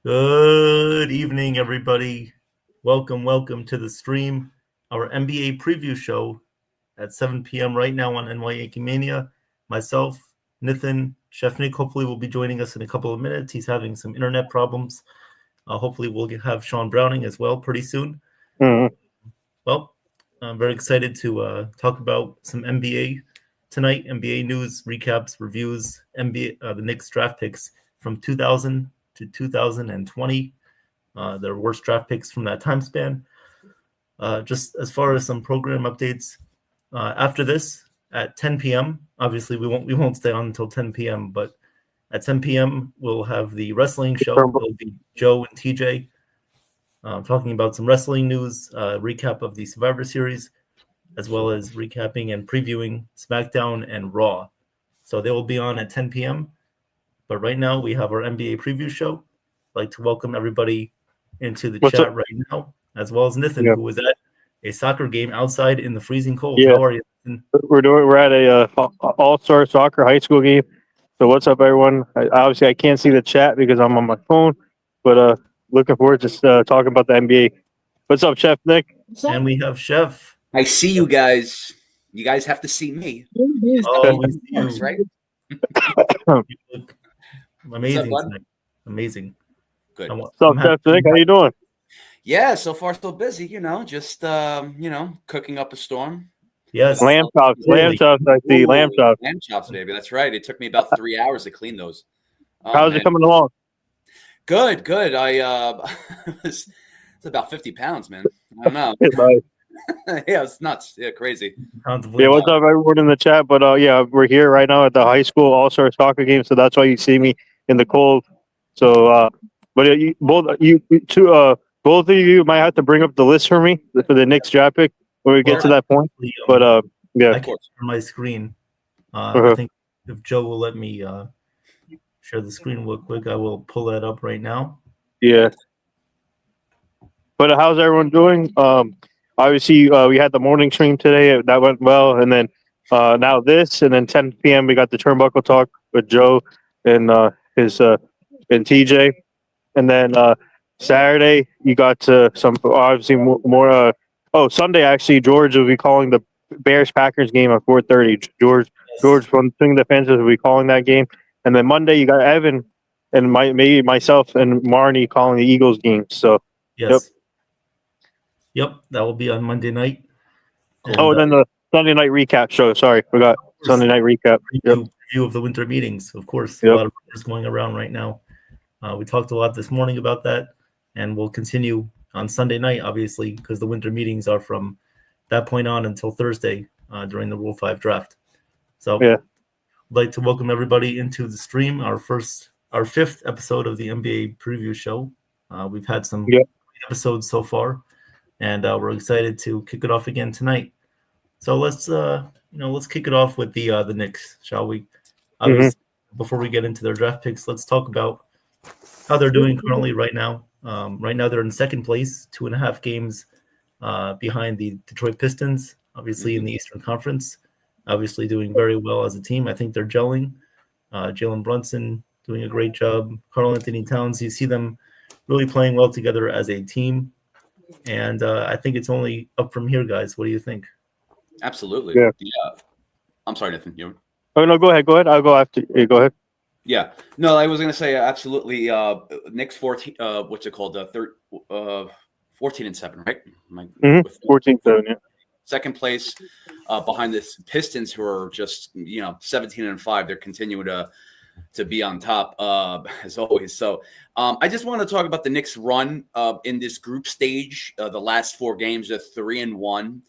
Good evening, everybody. Welcome to the stream, our NBA preview show at 7 p.m. right now on NY Yankee Mania. Myself, Nithin, Chef Nick, hopefully will be joining us in a couple of minutes. He's having some internet problems. Hopefully we'll have Sean Browning as well pretty soon. Mm-hmm. Well, I'm very excited to talk about some NBA tonight. NBA news, recaps, reviews, NBA the Knicks draft picks from 2000 to 2020. Their worst draft picks from that time span. Just as far as some program updates, after this at 10 p.m. Obviously, we won't stay on until 10 p.m. But at 10 p.m. we'll have the wrestling show. It'll be Joe and TJ talking about some wrestling news, recap of the Survivor Series, as well as recapping and previewing SmackDown and Raw. So they will be on at 10 p.m. But right now we have our NBA preview show. I'd like to welcome everybody into the chat right now, as well as Nithin, who was at a soccer game outside in the freezing cold. How are you, Nithin? We're at a all-star soccer high school game. So what's up, everyone? Obviously, I can't see the chat because I'm on my phone, but looking forward to talking about the NBA. What's up, Chef Nick? And we have Chef. I see you guys. You guys have to see me. Oh, we see you. Right? You look amazing tonight. Amazing. Good. What's up, Chef Nick? How you doing? Yeah, so far so busy. Just cooking up a storm. Yes, lamb chops. Lamb chops. I see lamb chops. Lamb chops, baby. That's right. It took me about 3 hours to clean those. How's it coming along? Good. It's about 50 pounds, man. I don't know. Yeah, it's nuts. Yeah, crazy. Yeah, what's up, everyone in the chat? But we're here right now at the high school all-star soccer game, so that's why you see me in the cold. So, both of you might have to bring up the list for me for the Knicks draft pick when we get to that point. But I can share my screen. I think if Joe will let me share the screen real quick, I will pull that up right now. Yeah. But how's everyone doing? Obviously, we had the morning stream today. That went well. And then now this, and then 10 p.m. we got the Turnbuckle Talk with Joe and and TJ. And then Saturday, you got some obviously more. Sunday, actually, George will be calling the Bears-Packers game at 4:30. George from Swing the Fences will be calling that game. And then Monday, you got Evan and maybe myself and Marnie calling the Eagles game. So, yes. Yep, that will be on Monday night. And then the Sunday night recap show. Sorry, forgot. Sunday night recap. Review of the winter meetings, of course. A lot of rumors going around right now. We talked a lot this morning about that, and we'll continue on Sunday night, obviously, because the winter meetings are from that point on until Thursday during the Rule 5 draft. So I'd like to welcome everybody into the stream, our fifth episode of the NBA preview show. We've had some episodes so far. And we're excited to kick it off again tonight. So let's kick it off with the Knicks, shall we? Obviously, before we get into their draft picks, let's talk about how they're doing currently right now. Right now, they're in second place, 2.5 games behind the Detroit Pistons, obviously in the Eastern Conference. Obviously doing very well as a team. I think they're gelling. Jalen Brunson doing a great job. Karl Anthony Towns, you see them really playing well together as a team. And I think it's only up from here, guys. What do you think? Absolutely. Yeah. I'm sorry, Nathan. Oh, no, go ahead. I'll go after you. Go ahead. Yeah. No, I was going to say absolutely. Knicks 14. What's it called? 14-7, right? 14-7. Yeah. Second place behind the Pistons, who are just 17-5. They're continuing to be on top as always. So I just want to talk about the Knicks' run in this group stage. The last 4 games are 3-1.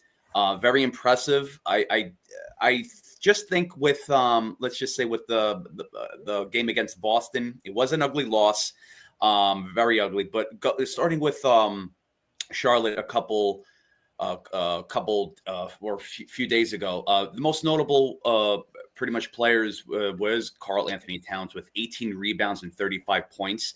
Very impressive. I just think with let's just say with the game against Boston, it was an ugly loss, very ugly. But starting with Charlotte a few days ago, the most notable pretty much players was Karl Anthony Towns with 18 rebounds and 35 points.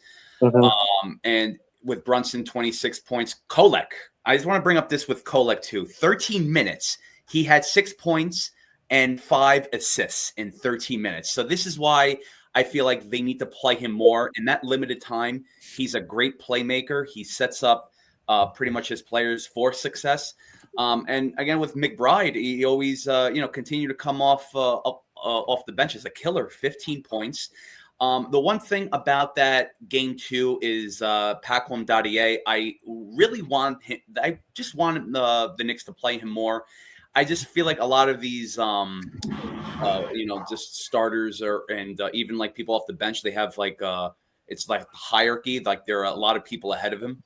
And with Brunson, 26 points. Kolek, I just want to bring up this with Kolek too. 13 minutes. He had 6 points and 5 assists in 13 minutes. So this is why I feel like they need to play him more. In that limited time, he's a great playmaker. He sets up pretty much his players for success. And again, with McBride, he always continue to come off the bench as a killer. 15 points. The one thing about that game 2 is Pacom Dadier. I really want him. I just want the Knicks to play him more. I just feel like a lot of these, just starters and even like people off the bench, they have like it's like hierarchy. Like there are a lot of people ahead of him.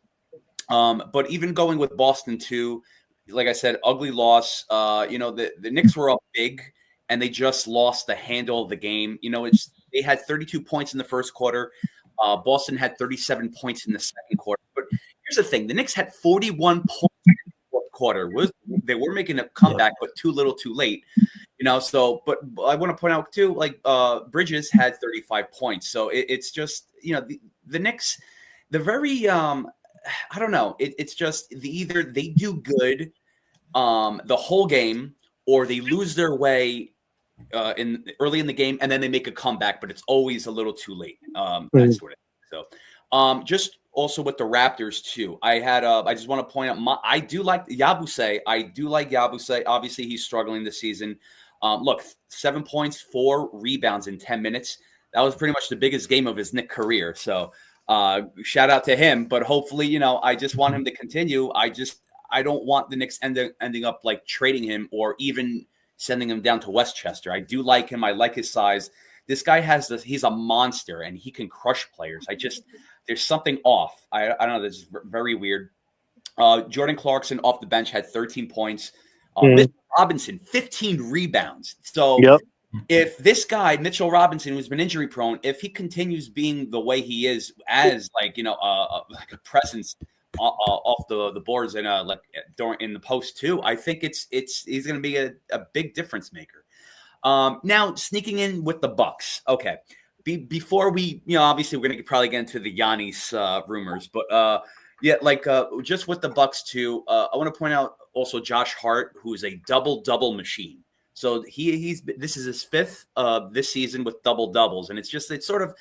But even going with Boston too, like I said, ugly loss. The Knicks were up big and they just lost the handle of the game. They had 32 points in the first quarter. Boston had 37 points in the second quarter. But here's the thing: the Knicks had 41 points in the fourth quarter. They were making a comeback, but too little, too late. But I want to point out too, like Bridges had 35 points. So it's just the Knicks, the very I don't know. It's just either they do good the whole game or they lose their way early in the game, and then they make a comeback, but it's always a little too late. That's what it is. So, just also with the Raptors too. I just want to point out, I do like Yabusele. Obviously, he's struggling this season. Look, 7 points, 4 rebounds in 10 minutes. That was pretty much the biggest game of his Knicks career. So, shout out to him. But hopefully, I just want him to continue. I don't want the Knicks ending up like trading him or even sending him down to Westchester. I do like him. I like his size. This guy he's a monster and he can crush players. There's something off. I don't know. This is very weird. Jordan Clarkson off the bench had 13 points. Mitchell Robinson, 15 rebounds. So if this guy, Mitchell Robinson, who's been injury prone, if he continues being the way he is as like a presence off the boards and in the post too, I think he's going to be a big difference maker. Now sneaking in with the Bucks. Okay, before we obviously we're going to probably get into the Giannis rumors, but just with the Bucks too. I want to point out also Josh Hart, who is a double machine. So this is his 5th this season with double doubles, and it sort of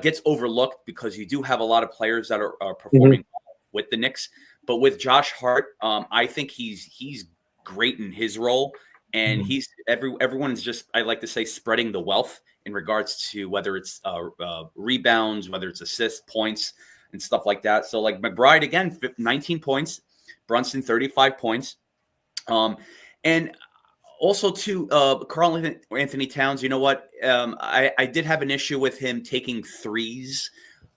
gets overlooked because you do have a lot of players that are performing with the Knicks, but with Josh Hart, I think he's great in his role, and everyone is just, I like to say, spreading the wealth in regards to whether it's rebounds, whether it's assists, points, and stuff like that. So like McBride again, 19 points, Brunson 35 points, and also to Karl Anthony Towns. You know what? I did have an issue with him taking threes.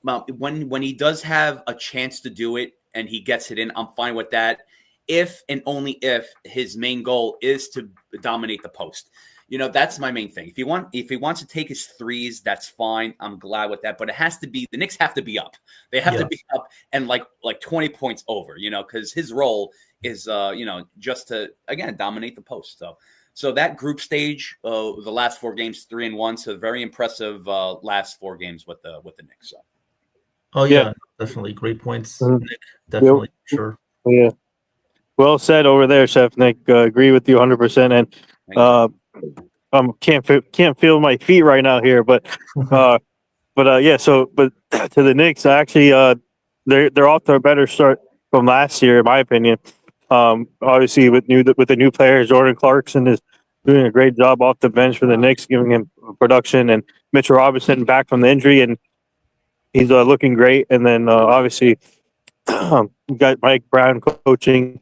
When he does have a chance to do it and he gets it in, I'm fine with that. If and only if his main goal is to dominate the post. That's my main thing. If he wants to take his threes, that's fine. I'm glad with that. But it has to be, the Knicks have to be up. They have to be up and like 20 points over, because his role is just to again dominate the post. So that group stage, the last 4 games, 3-1. So very impressive last 4 games with the Knicks. So. Oh yeah, definitely great points, Nick. Definitely, sure. Yeah, well said over there, Chef Nick. Agree with you 100%. And can't feel my feet right now here, but yeah. So, but to the Knicks, actually, they're off to a better start from last year, in my opinion. Obviously, with the new players, Jordan Clarkson is doing a great job off the bench for the Knicks, giving him production, and Mitchell Robinson back from the injury, and he's looking great. And then obviously we got Mike Brown coaching,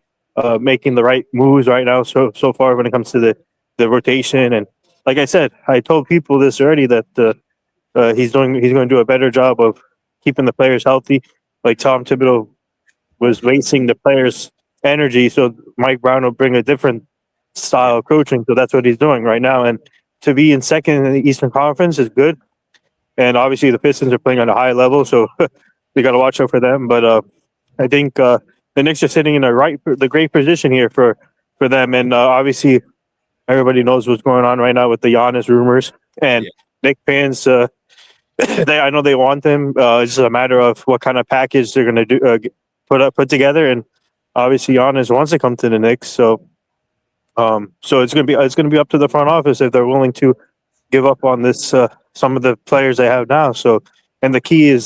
making the right moves right now so far when it comes to the rotation. And like I said, I told people this already that he's going to do a better job of keeping the players healthy. Like Tom Thibodeau was wasting the players' energy, so Mike Brown will bring a different style of coaching. So that's what he's doing right now. And to be in second in the Eastern Conference is good. And obviously the Pistons are playing on a high level, so we got to watch out for them. But I think the Knicks are sitting in the great position here for them. And obviously everybody knows what's going on right now with the Giannis rumors. And Knicks fans, I know they want them. It's just a matter of what kind of package they're going to do, put together. And obviously Giannis wants to come to the Knicks, so it's going to be up to the front office if they're willing to give up on this some of the players they have now. So, and the key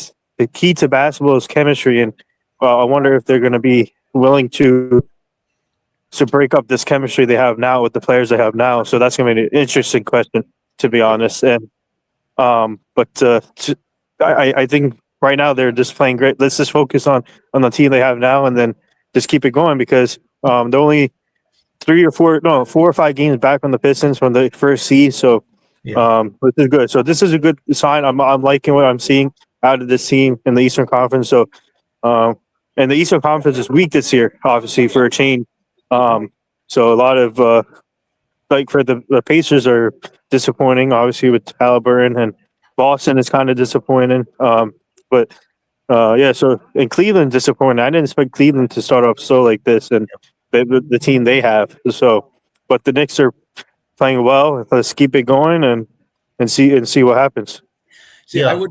to basketball is chemistry, and I wonder if they're going to be willing to break up this chemistry they have now with the players they have now. So that's going to be an interesting question, to be honest. And I think right now they're just playing great. Let's just focus on the team they have now, and then just keep it going, because they're only 4 or 5 games back on the Pistons from the first seed. So this is good. So this is a good sign. I'm liking what I'm seeing out of this team in the Eastern Conference. So and the Eastern Conference is weak this year, obviously, for a change. So a lot of like for the Pacers are disappointing, obviously, with Halliburton, and Boston is kind of disappointing. But so in Cleveland, disappointing. I didn't expect Cleveland to start off so like this, and the team they have. So, but the Knicks are playing well. Let's keep it going and see what happens. See, I would.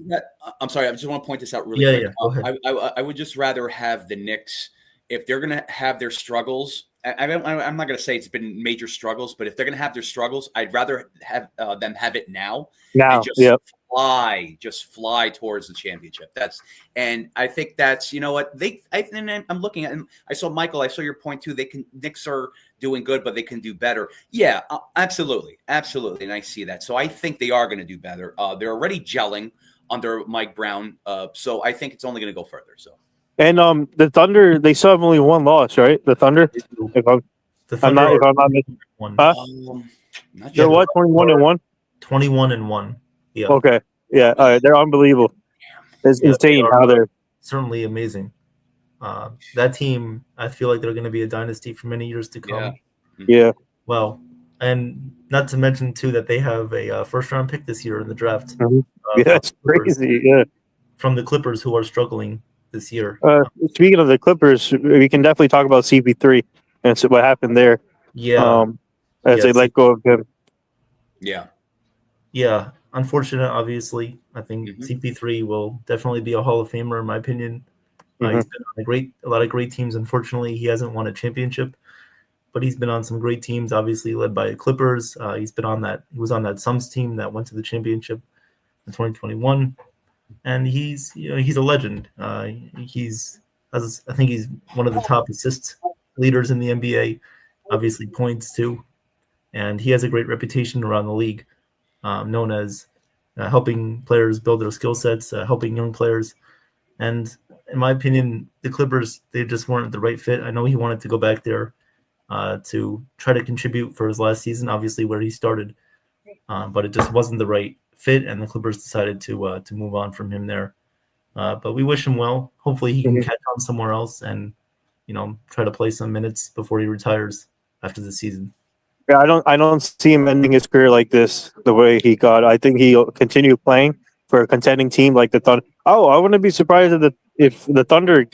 I'm sorry. I just want to point this out really quick. Yeah. Go ahead. I would just rather have the Knicks, if they're going to have their struggles. I'm not going to say it's been major struggles, but if they're going to have their struggles, I'd rather have them have it now. And just fly towards the championship. And I think that's, you know what, I'm looking at, and I saw Michael, I saw your point too. Knicks are doing good, but they can do better. Yeah, absolutely. And I see that. So I think they are going to do better. They're already gelling under Mike Brown. So I think it's only going to go further. So. And the Thunder, they still have only one loss, right? The Thunder. If I'm not missing one. They're what? 21-1. 21-1. Yeah. Okay. Yeah. All right. They're unbelievable. It's insane how they're certainly amazing. That team, I feel like they're going to be a dynasty for many years to come. Yeah. Well, and not to mention too that they have a first-round pick this year in the draft. Yeah, that's crazy. Yeah. From the Clippers, who are struggling this year. Speaking of the Clippers, we can definitely talk about CP3 and so what happened there. Yeah. As they let go of him. Yeah. Yeah. Unfortunate, obviously. I think CP3 will definitely be a Hall of Famer, in my opinion. He's been on a lot of great teams. Unfortunately, he hasn't won a championship, but he's been on some great teams, obviously led by Clippers. He was on that Suns team that went to the championship in 2021. And he's a legend. I think he's one of the top assist leaders in the NBA. Obviously, points too, and he has a great reputation around the league, known as helping players build their skill sets, helping young players. And in my opinion, the Clippers, they just weren't the right fit. I know he wanted to go back there to try to contribute for his last season, obviously where he started, but it just wasn't the right fit, and the Clippers decided to move on from him there. But we wish him well. Hopefully he can catch on somewhere else and, try to play some minutes before he retires after the season. Yeah, I don't see him ending his career like this, the way he got. I think he'll continue playing for a contending team like the Thunder. Oh, I wouldn't be surprised if the Thunder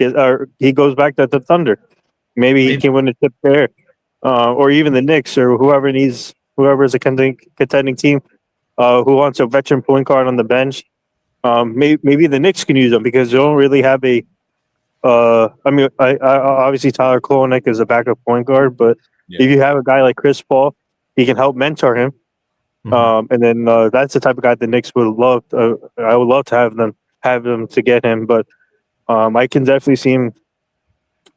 he goes back to the Thunder. Maybe he can win a chip there, or even the Knicks or whoever is a contending team. Who wants a veteran point guard on the bench? Maybe the Knicks can use them because they don't really have a. I obviously Tyler Kolnick is a backup point guard, but if you have a guy like Chris Paul, he can help mentor him. And then that's the type of guy the Knicks would love. I would love to have them to get him, but I can definitely see him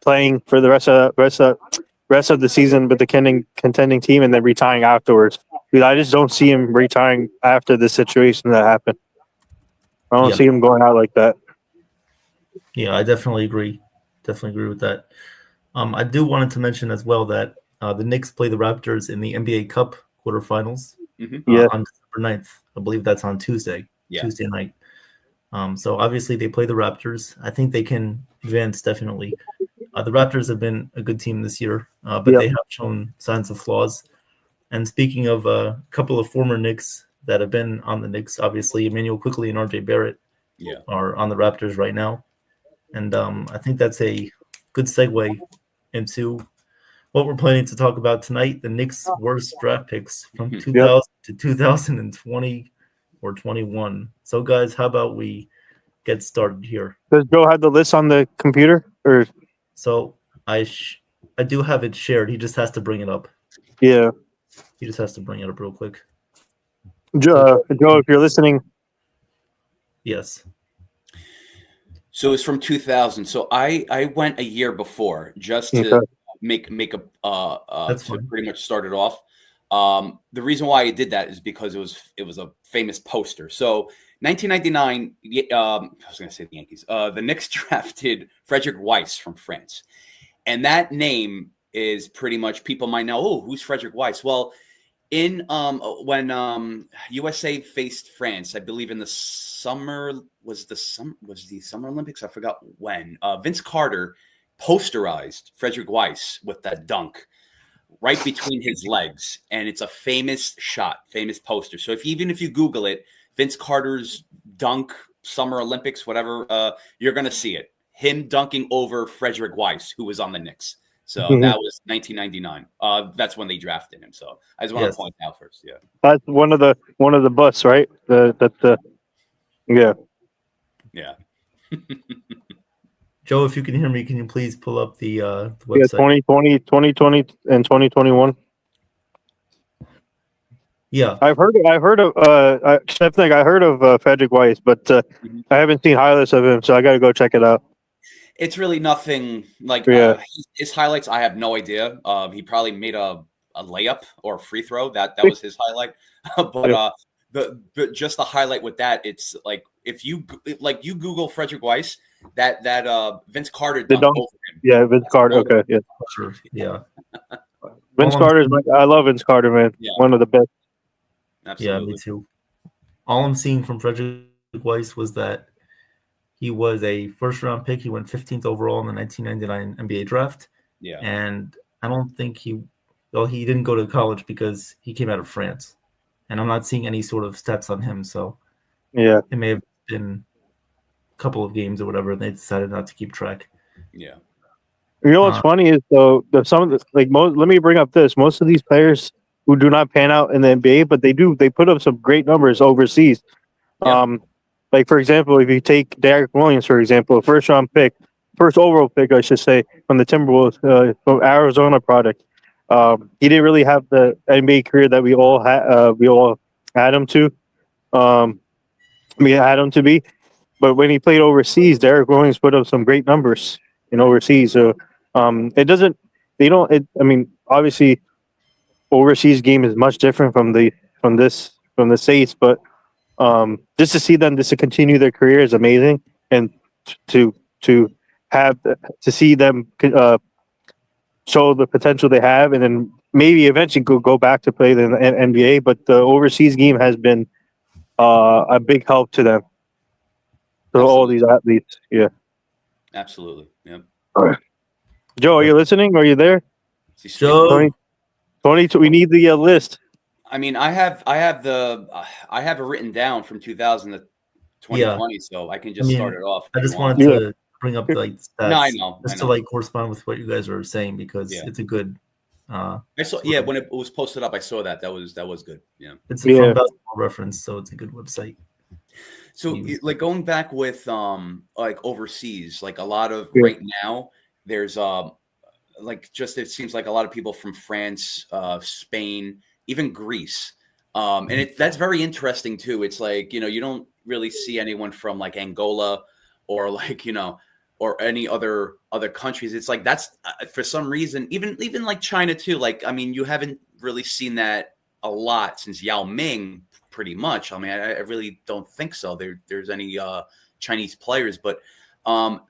playing for the rest of the season with the contending team and then retiring afterwards. I just don't see him retiring after the situation that happened. I don't see him going out like that. Yeah, I definitely agree. With that. I do wanted to mention as well that the Knicks play the Raptors in the NBA Cup quarterfinals on December 9th. I believe that's on Tuesday night. So obviously they play the Raptors. I think they can advance definitely. The Raptors have been a good team this year, but they have shown signs of flaws. And speaking of a couple of former Knicks that have been on the Knicks, obviously Emmanuel Quickley and RJ Barrett are on the Raptors right now. And I think that's a good segue into what we're planning to talk about tonight, the Knicks' worst draft picks from 2000 to 2020 or 21. So, guys, how about we get started here? Does Joe have the list on the computer? So I do have it shared. He just has to bring it up. Yeah. He just has to bring it up real quick. Joe, if you're listening, Yes. So it's from 2000. So I went a year before just to Okay. make a That's to fine. pretty much start it off. The reason why I did that is because it was a famous poster. So 1999, I was going to say the Yankees. The Knicks drafted Frederick Weiss from France, and that name is pretty much people might know. Oh, who's Frederick Weiss? Well, in when USA faced France, I believe in the summer was the Summer Olympics. I forgot when. Vince Carter posterized Frederick Weiss with that dunk right between his legs, and it's a famous shot, famous poster. So even if you Google it, Vince Carter's dunk Summer Olympics, whatever, you're gonna see it. Him dunking over Frederick Weiss, who was on the Knicks. So that was 1999. That's when they drafted him. So I just want to point out first. Yeah, That's one of the busts, right? Yeah. yeah. Joe, if you can hear me, can you please pull up the Yeah, website? 2020 and 2021. Yeah. I've heard of Steph, I heard of Frederick Weiss, but I haven't seen highlights of him, so I got to go check it out. It's really nothing like his highlights. I have no idea. He probably made a layup or a free throw. That was his highlight. But but just the highlight with that, it's like if you Google Frederick Weiss, that Vince Carter dunked over him. Yeah, Vince Carter. Okay, yeah, Sure. Yeah. Vince Carter's. I love Vince Carter, man. Yeah. One of the best. Absolutely. Yeah, me too. All I'm seeing from Frederick Weiss was that he was a first-round pick. He went 15th overall in the 1999 NBA draft. Yeah. And I don't think he didn't go to college because he came out of France. And I'm not seeing any sort of stats on him. So yeah, it may have been a couple of games or whatever. And they decided not to keep track. Yeah. You know what's funny is though some of the let me bring up this. Most of these players who do not pan out in the NBA, but they put up some great numbers overseas. Yeah. Like for example, if you take Derek Williams, for example, first overall pick, I should say, from the Timberwolves, from Arizona product. He didn't really have the NBA career that we all had him to. We had him to be, but when he played overseas, Derek Williams put up some great numbers in overseas. So it doesn't. They don't. I mean, obviously, overseas game is much different from the States, but just to see them just to continue their career is amazing, and to see them show the potential they have, and then maybe eventually go back to play the NBA. But the overseas game has been a big help to them. So all these athletes, yeah. Absolutely. Yeah. Joe, are you listening? Are you there? Joe, 20, we need the list. I mean, I have it written down from 2000 to 2020, so I can just start it off. I just wanted to bring up like stats. No, I know. To like correspond with what you guys are saying because it's a good. I saw. Yeah, when it was posted up, I saw that. That was good. Yeah, it's from Basketball Reference, so it's a good website. So, like going back with like overseas, like a lot of right now, there's like just it seems like a lot of people from France, Spain, even Greece, and that's very interesting too. It's like you don't really see anyone from like Angola or like or any other countries. It's like that's for some reason even like China too. Like I mean, you haven't really seen that a lot since Yao Ming. Pretty much. I mean, I really don't think so. There's any Chinese players, but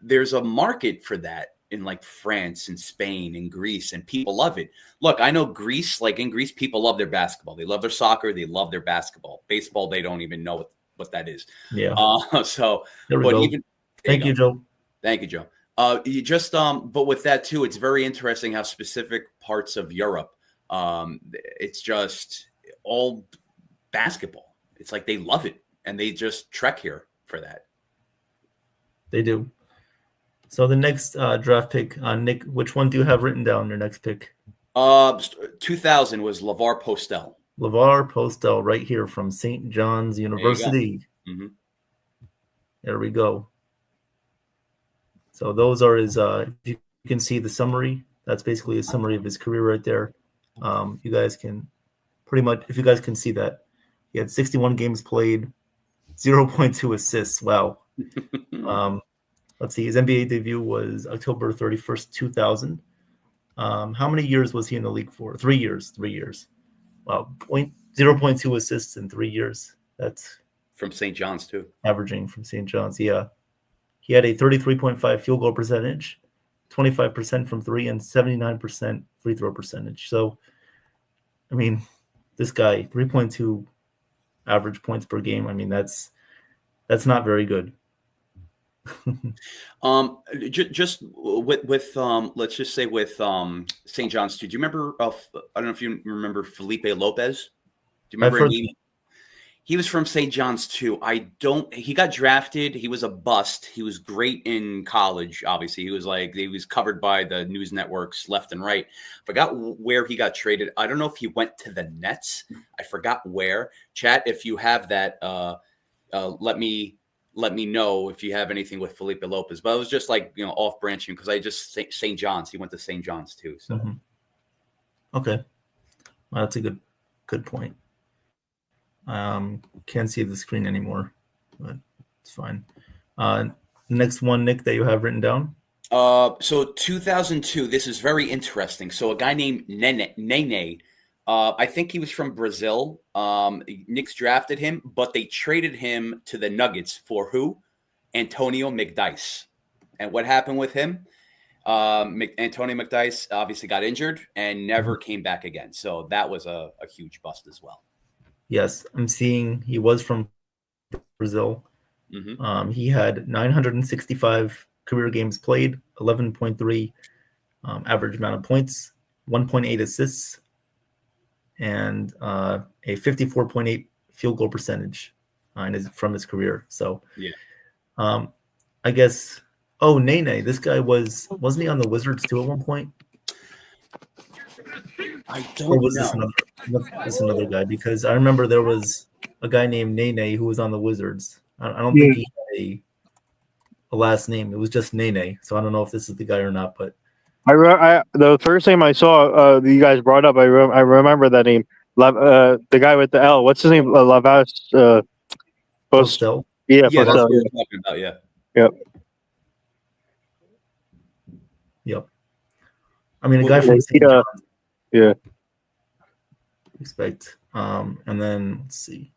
there's a market for that in like France and Spain and Greece, and people love it. Look, I know Greece. Like in Greece, people love their basketball. They love their soccer. They love their basketball. Baseball, they don't even know what that is. Yeah. So, there we go. Thank you, Joe. Thank you, Joe. You just but with that too, it's very interesting how specific parts of Europe. It's just all basketball. It's like they love it and they just trek here for that. They do. So the next draft pick, Nick, which one do you have written down? Your next pick? 2000 was LeVar Postel. LeVar Postel, right here from St. John's University. There we go. So those are his. If you can see the summary, that's basically a summary of his career right there. You guys can pretty much, if you guys can see that. He had 61 games played, 0.2 assists. Wow. Let's see. His NBA debut was October 31st, 2000. How many years was he in the league for? 3 years. 3 years. Wow. 0.2 assists in 3 years. That's from St. John's too. Averaging from St. John's. Yeah. He had a 33.5 field goal percentage, 25% from three, and 79% free throw percentage. So, I mean, this guy, 3.2 average points per game. I mean, that's not very good. Just with let's just say with St. John's too. Do you remember? I don't know if you remember Felipe Lopez. Do you remember? He was from St. John's too. He got drafted. He was a bust. He was great in college. Obviously, he was covered by the news networks left and right. Forgot where he got traded. I don't know if he went to the Nets. I forgot where. Chat, if you have that, let me know if you have anything with Felipe Lopez. But it was just like, off branching because I just St. John's. He went to St. John's too. So Okay, well, that's a good point. Can't see the screen anymore, but it's fine. Next one, Nick, that you have written down. So 2002. This is very interesting. So a guy named Nene. I think he was from Brazil. Knicks drafted him, but they traded him to the Nuggets for who? Antonio McDyess. And what happened with him? Antonio McDyess obviously got injured and never came back again. So that was a huge bust as well. Yes, I'm seeing he was from Brazil. Mm-hmm. He had 965 career games played, 11.3 average amount of points, 1.8 assists, and a 54.8 field goal percentage from his career. So, yeah, I guess. Oh, Nene, this guy wasn't he on the Wizards too at one point? I don't know. This another guy? Because I remember there was a guy named Nene who was on the Wizards. I don't think he had a last name. It was just Nene. So I don't know if this is the guy or not. But the first name I saw you guys brought up, I remember that name. The guy with the L. What's his name? Lavas. Postel. Yeah, that's Postel. what we're talking about. Yeah. Yep. I mean, a guy from St. John's. Yeah. Expect. And then let's see.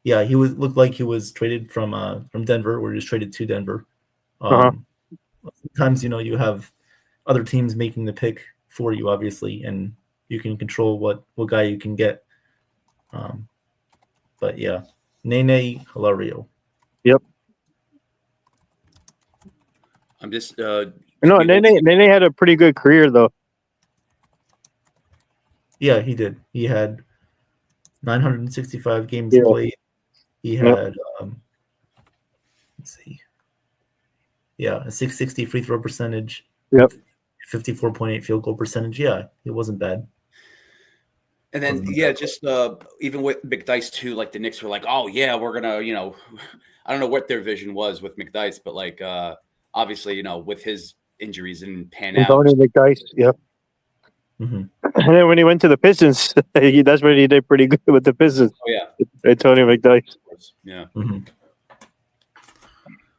Yeah, looked like he was traded from Denver, where he was traded to Denver. Sometimes you have other teams making the pick for you, obviously, and you can control what guy you can get. But yeah, Nene Hilario. Yep. I'm just Nene had a pretty good career though. Yeah, he did. He had 965 games played. He had let's see. Yeah, a 660 free throw percentage. Yep. 54.8 field goal percentage. Yeah, it wasn't bad. And then just even with McDyess too, like the Knicks were like, oh yeah, we're gonna, I don't know what their vision was with McDyess, but like obviously, with his injuries and pan out. Antonio McDyess, yeah. Mm-hmm. And then when he went to the Pistons, that's when he did pretty good with the Pistons. Oh yeah, Antonio McDyess. Yeah. Mm-hmm.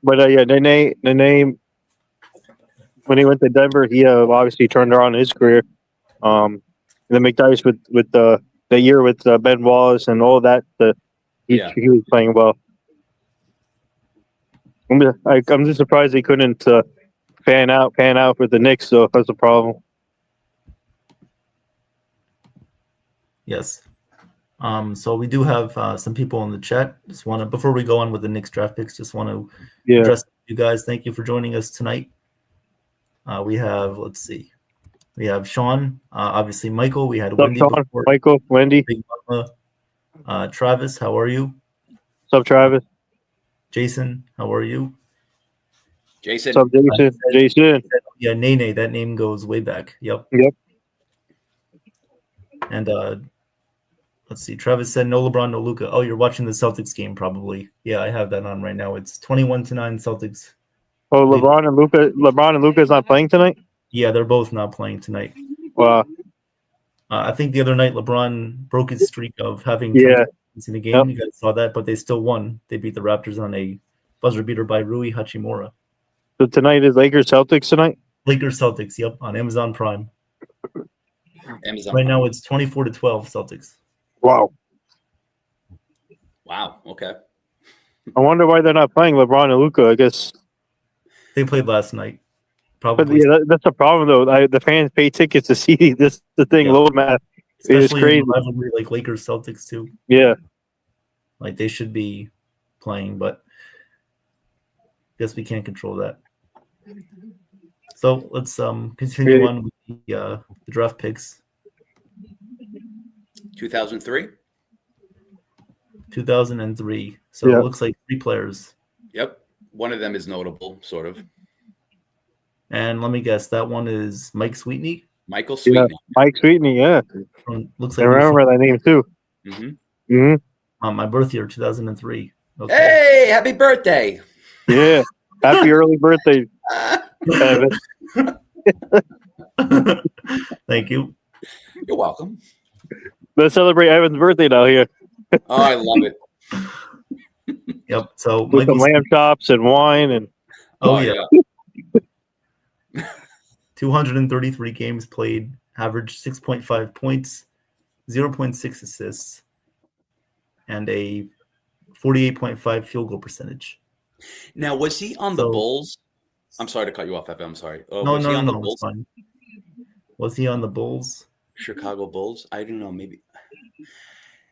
But Nene, when he went to Denver, he obviously turned around his career. And then McDyess with the year with Ben Wallace and all that, he was playing well. I'm just surprised he couldn't pan out with the Knicks. So that's a problem. Yes. So we do have some people in the chat. Just want to, before we go on with the Knicks draft picks, just want to address you guys. Thank you for joining us tonight. We have, let's see, we have Sean, obviously Michael. We had Wendy Sean, before. Michael, Wendy, Big Mama, Travis. How are you? What's up, Travis? Jason, how are you? Jason. What's up, Jason? Yeah, Nene. That name goes way back. Yep. And let's see. Travis said no LeBron, no Luka. Oh, you're watching the Celtics game, probably. Yeah, I have that on right now. It's 21-9 Celtics. Oh, LeBron and Luka is not playing tonight? Yeah, they're both not playing tonight. Wow. I think the other night LeBron broke his streak of having It's in the game. You guys saw that, but they still won. They beat the Raptors on a buzzer beater by Rui Hachimura. So tonight is Lakers Celtics tonight. Lakers Celtics. Yep, on Amazon Prime. Right now it's 24-12 Celtics. Wow. Wow. Okay. I wonder why they're not playing LeBron and Luka. I guess they played last night. But Probably. yeah, that's the problem though. The fans pay tickets to see this. The thing, Yeah. load math is Especially crazy. in a rivalry like Lakers Celtics too. Yeah. Like they should be playing, but guess we can't control that. So let's continue on with the draft picks. 2003. 2003. So it looks like 3 players. Yep. One of them is notable, sort of. And let me guess, that one is Mike Sweetney. Michael Sweetney. Yeah. Mike Sweetney, yeah. Looks I like remember that name too. Mm-hmm. Mm-hmm. On my birth year, 2003. Okay. Hey, happy birthday! Yeah. Happy early birthday, Evan. Thank you. You're welcome. Let's celebrate Evan's birthday now here. Oh, I love it. Yep. So With some lamb chops and wine and Oh yeah. 233 games played, averaged 6.5 points, 0.6 assists, and a 48.5 field goal percentage. Now, was he on the Bulls? I'm sorry to cut you off, Evan. I'm sorry. No, it's fine. Was he on the Bulls? Chicago Bulls? I don't know. Maybe.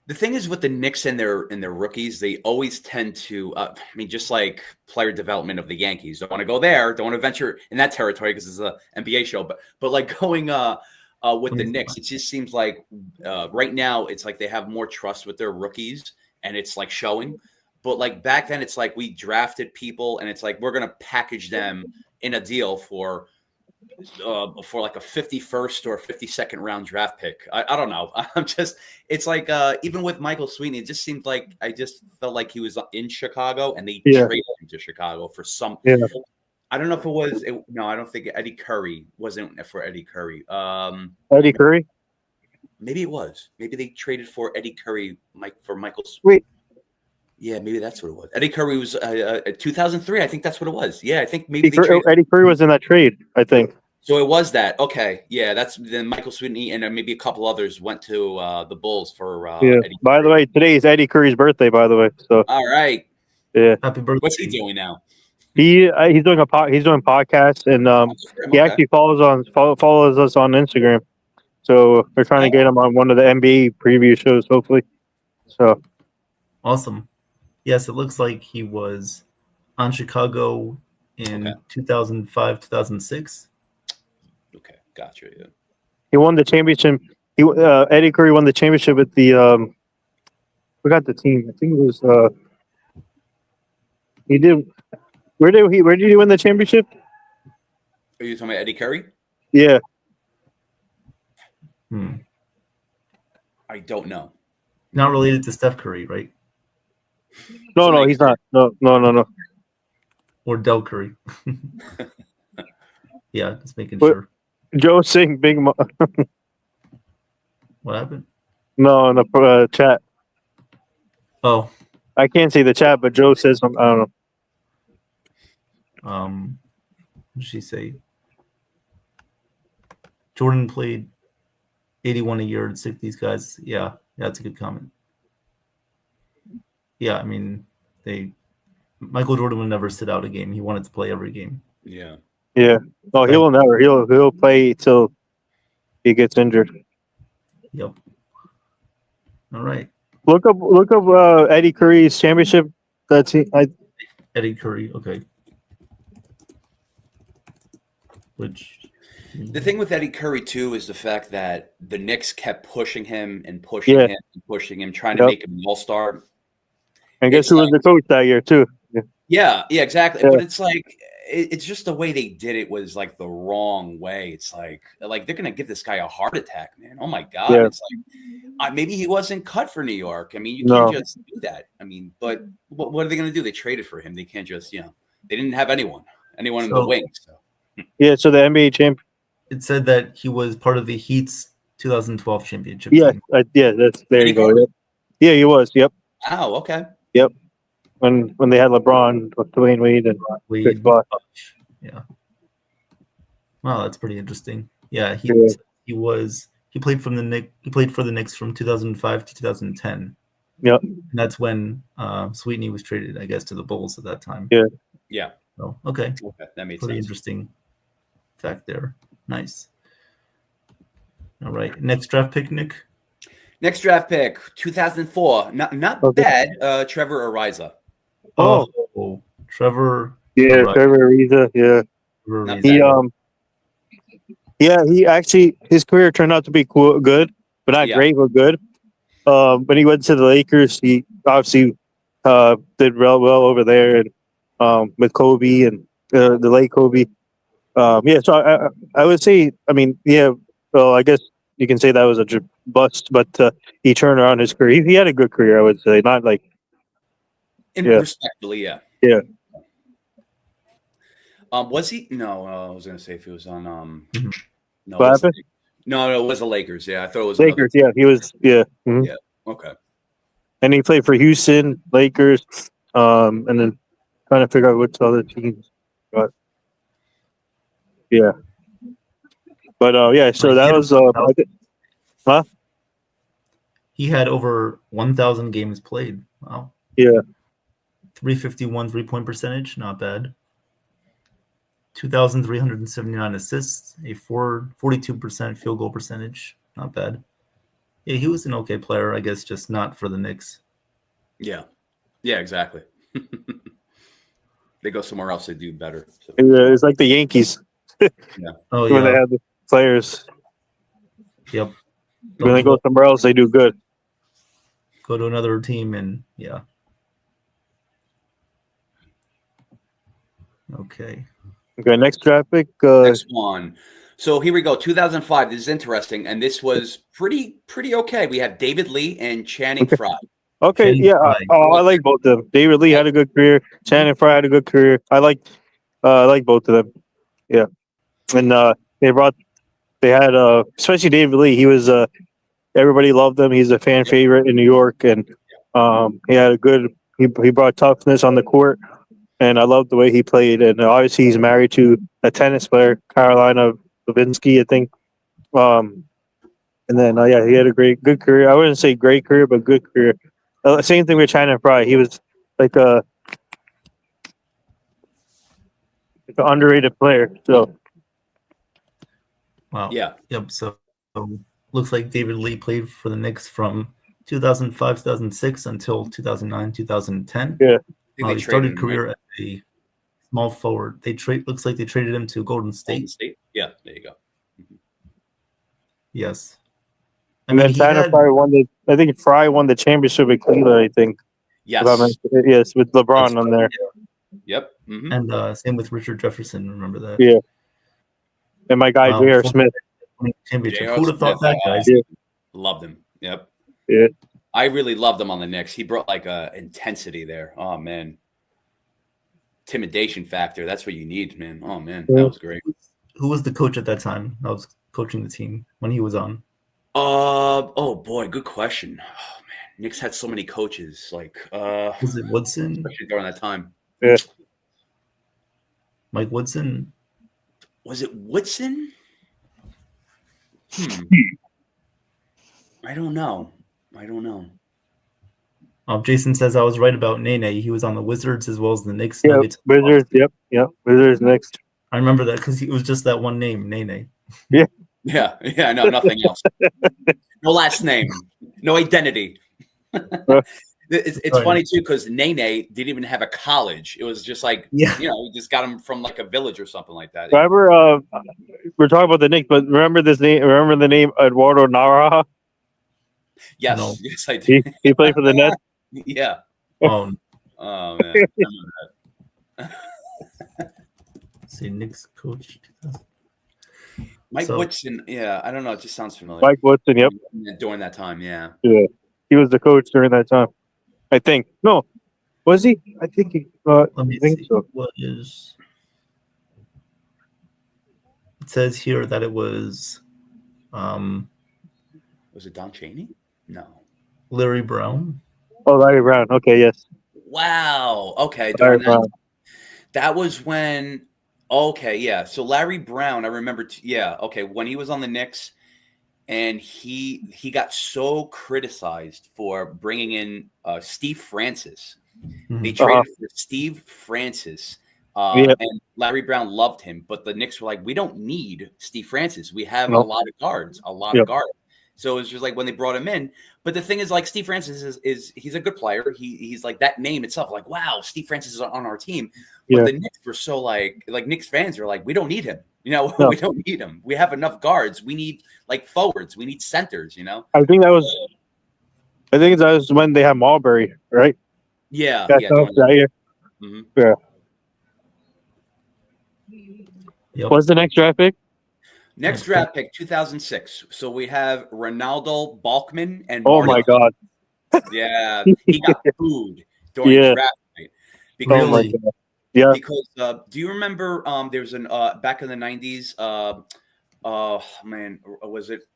The thing is with the Knicks and their rookies, they always tend to. I mean, just like player development of the Yankees, don't want to go there, don't want to venture in that territory because it's an NBA show. But like going with the Knicks, it just seems like right now it's like they have more trust with their rookies, and it's like showing. But like back then, it's like we drafted people, and it's like we're gonna package them in a deal for like a 51st or 52nd round draft pick. I don't know. It's like even with Michael Sweetney, it just seemed like I just felt like he was in Chicago and they traded him to Chicago for some. Yeah. I don't know if it was. No, I don't think Eddie Curry wasn't for Eddie Curry. Eddie Curry? Maybe it was. Maybe they traded for Eddie Curry for Michael Sweetney. Yeah, maybe that's what it was. Eddie Curry was 2003. I think that's what it was. Yeah, I think maybe Eddie Curry was in that trade, I think. So it was that. Okay. Yeah, that's then Michael Sweetney and maybe a couple others went to the Bulls for Eddie By Curry. the way, today is Eddie Curry's birthday, by the way. So all right. Yeah. Happy birthday. What's he doing now? He's doing podcasts and he actually follows us on Instagram. So we're trying to get him on one of the NBA preview shows, hopefully. So awesome. Yes, it looks like he was on Chicago in 2005, 2006. Okay, gotcha. Yeah. He won the championship. Eddie Curry won the championship with the forgot the team. I think it was he did. Where did he win the championship? Are you talking about Eddie Curry? Yeah. I don't know. Not related to Steph Curry, right? No, he's not. No. Or Del Curry. Yeah, just making sure. Joe saying Big Mo. What happened? No, in the chat. Oh. I can't see the chat, but Joe says something. I don't know. What did she say? Jordan played 81 a year and 60s guys. Yeah, that's a good comment. Yeah, I mean, Michael Jordan would never sit out a game. He wanted to play every game. Yeah. Yeah. No, he will never. He'll play till he gets injured. Yep. All right. Look up Eddie Curry's championship. Eddie Curry. Okay. The thing with Eddie Curry too is the fact that the Knicks kept pushing him and pushing him and pushing him, trying to make him an all-star. And guess who was the coach that year too? Yeah, exactly. Yeah. But it's like it's just the way they did it was like the wrong way. It's like they're gonna give this guy a heart attack, man. Oh my god! Yeah. It's like maybe he wasn't cut for New York. I mean, you can't just do that. I mean, but what are they gonna do? They traded for him. They can't just they didn't have anyone in the wings. So. Yeah. So the NBA champ. It said that he was part of the Heat's 2012 championship. Yeah. There you go. Yeah, he was. Yep. Oh, okay. When they had LeBron, Dwayne Wade, and Chris Wade, Bosh. yeah. Wow, that's pretty interesting. Yeah, Yeah. he played from the Knicks. He played for the Knicks from 2005 to 2010. Yep. And that's when Sweetney was traded, I guess, to the Bulls at that time. Yeah. Yeah. So okay, That made pretty sense. interesting fact there. Nice. All right, next draft pick, Nick. Next draft pick, 2004. Not Okay. bad. Trevor Ariza. Oh. Trevor. Yeah, Ariza. Trevor Ariza. Yeah. Trevor Not Ariza. He actually his career turned out to be good, but not Yeah. great, but good. When he went to the Lakers, he obviously did well over there, and with Kobe and the late Kobe. So I would say, I mean, yeah. Well, I guess you can say that was a bust, but he turned around his career. He had a good career, I would say. Not like Respectfully, yeah. Yeah. Was he? No, I was gonna say if he was on. No, What it was happened? no, it was the Lakers. Yeah, I thought it was Lakers. Yeah, he was. Yeah. Mhm. Yeah. Okay. And he played for Houston, Lakers, and then trying to figure out which other teams. But yeah, yeah. So that was huh? He had over 1,000 games played. Wow. Yeah. 351 3-point percentage, not bad. 2,379 assists, a 42% field goal percentage, not bad. Yeah, he was an okay player, I guess, just not for the Knicks. Yeah. Yeah. Exactly. They go somewhere else, they do better. So. Yeah, it's like the Yankees. Yeah. Oh When they yeah. have the players. Yep. When they go somewhere else, they do good. Go to another team and yeah. Okay. Okay, next draft pick. Next one. So here we go. 2005. This is interesting, and this was pretty okay. We have David Lee and Channing Frye. Okay, Channing yeah. Frye. I like both of them. David Lee had a good career. Channing Frye had a good career. I like both of them. Yeah, and they had especially David Lee. He was everybody loved him. He's a fan favorite in New York, and he had a good. He brought toughness on the court, and I loved the way he played. And obviously, he's married to a tennis player, Carolina Levinsky, I think. And then he had a good career. I wouldn't say great career, but good career. Same thing with Channing Frye. He was like an underrated player. So Wow. Yeah. Yep. So looks like David Lee played for the Knicks from 2005, 2006 until 2009, 2010. Yeah. He started career as a small forward. Looks like they traded him to Golden State. Yeah, there you go. Mm-hmm. Yes. And then Channing Frye I think Frye won the championship with Cleveland, I think. Yes. Yes, with LeBron on there. Yeah. Yep. Mm-hmm. And same with Richard Jefferson. Remember that? Yeah. And my guy J.R. Smith. Championship. Who would have thought that, guys? Yeah. Loved him. Yep. Yeah. I really loved him on the Knicks. He brought like a intensity there. Oh man. Intimidation factor. That's what you need, man. Oh man, that was great. Who was the coach at that time? I was coaching the team when he was on. Oh boy, good question. Oh man, Knicks had so many coaches. Like, was it Woodson? Especially during that time. Yeah. Mike Woodson. Was it Woodson? I don't know. Jason says I was right about Nene. He was on the Wizards as well as the Knicks. Yeah, Wizards. Yep. Wizards next. I remember that because it was just that one name, Nene. Yeah. Yeah. No, nothing else. No last name. No identity. It's funny too because Nene didn't even have a college. It was just like he just got him from like a village or something like that. Remember, we're talking about the Knicks, but remember this name? Remember the name Eduardo Naraha? Yes, no. Yes, I do. He played for the Nets. Yeah. Oh man. See, Knicks coach. Mike Woodson. Yeah, I don't know. It just sounds familiar. Mike Woodson. Yep. During that time, yeah. Yeah, he was the coach during that time. I think. No, was he? I think he. Let me think see. so. What is? It says here that it was. Was it Don Chaney? No. Larry Brown. Oh, Larry Brown. Okay, yes. Wow. Okay. Larry During Brown. that was when. Okay, yeah. So Larry Brown, I remember. Yeah. Okay, when he was on the Knicks, and he got so criticized for bringing in Steve Francis. They Mhm. traded for Steve Francis, Yeah. and Larry Brown loved him, but the Knicks were like, "We don't need Steve Francis. We have a No. lot of guards, a lot Yeah. of guards." So it's just like when they brought him in. But the thing is, like Steve Francis is he's a good player. He's like that name itself, like wow, Steve Francis is on our team. But Yeah. the Knicks were so like Knicks fans are like, we don't need him. You know, No. we don't need him. We have enough guards. We need like forwards. We need centers. You know. I think that was when they had Marbury, right? Yeah. That's Yeah. that year. Mhm. Yeah. Yep. What's the next draft pick? Next draft pick, 2006. So we have Ronaldo Balkman and Oh Marty. my God. Yeah, he got booed during Yeah. draft night Oh my Really? God. Yeah. because do you remember there was an back in the 90s man, was it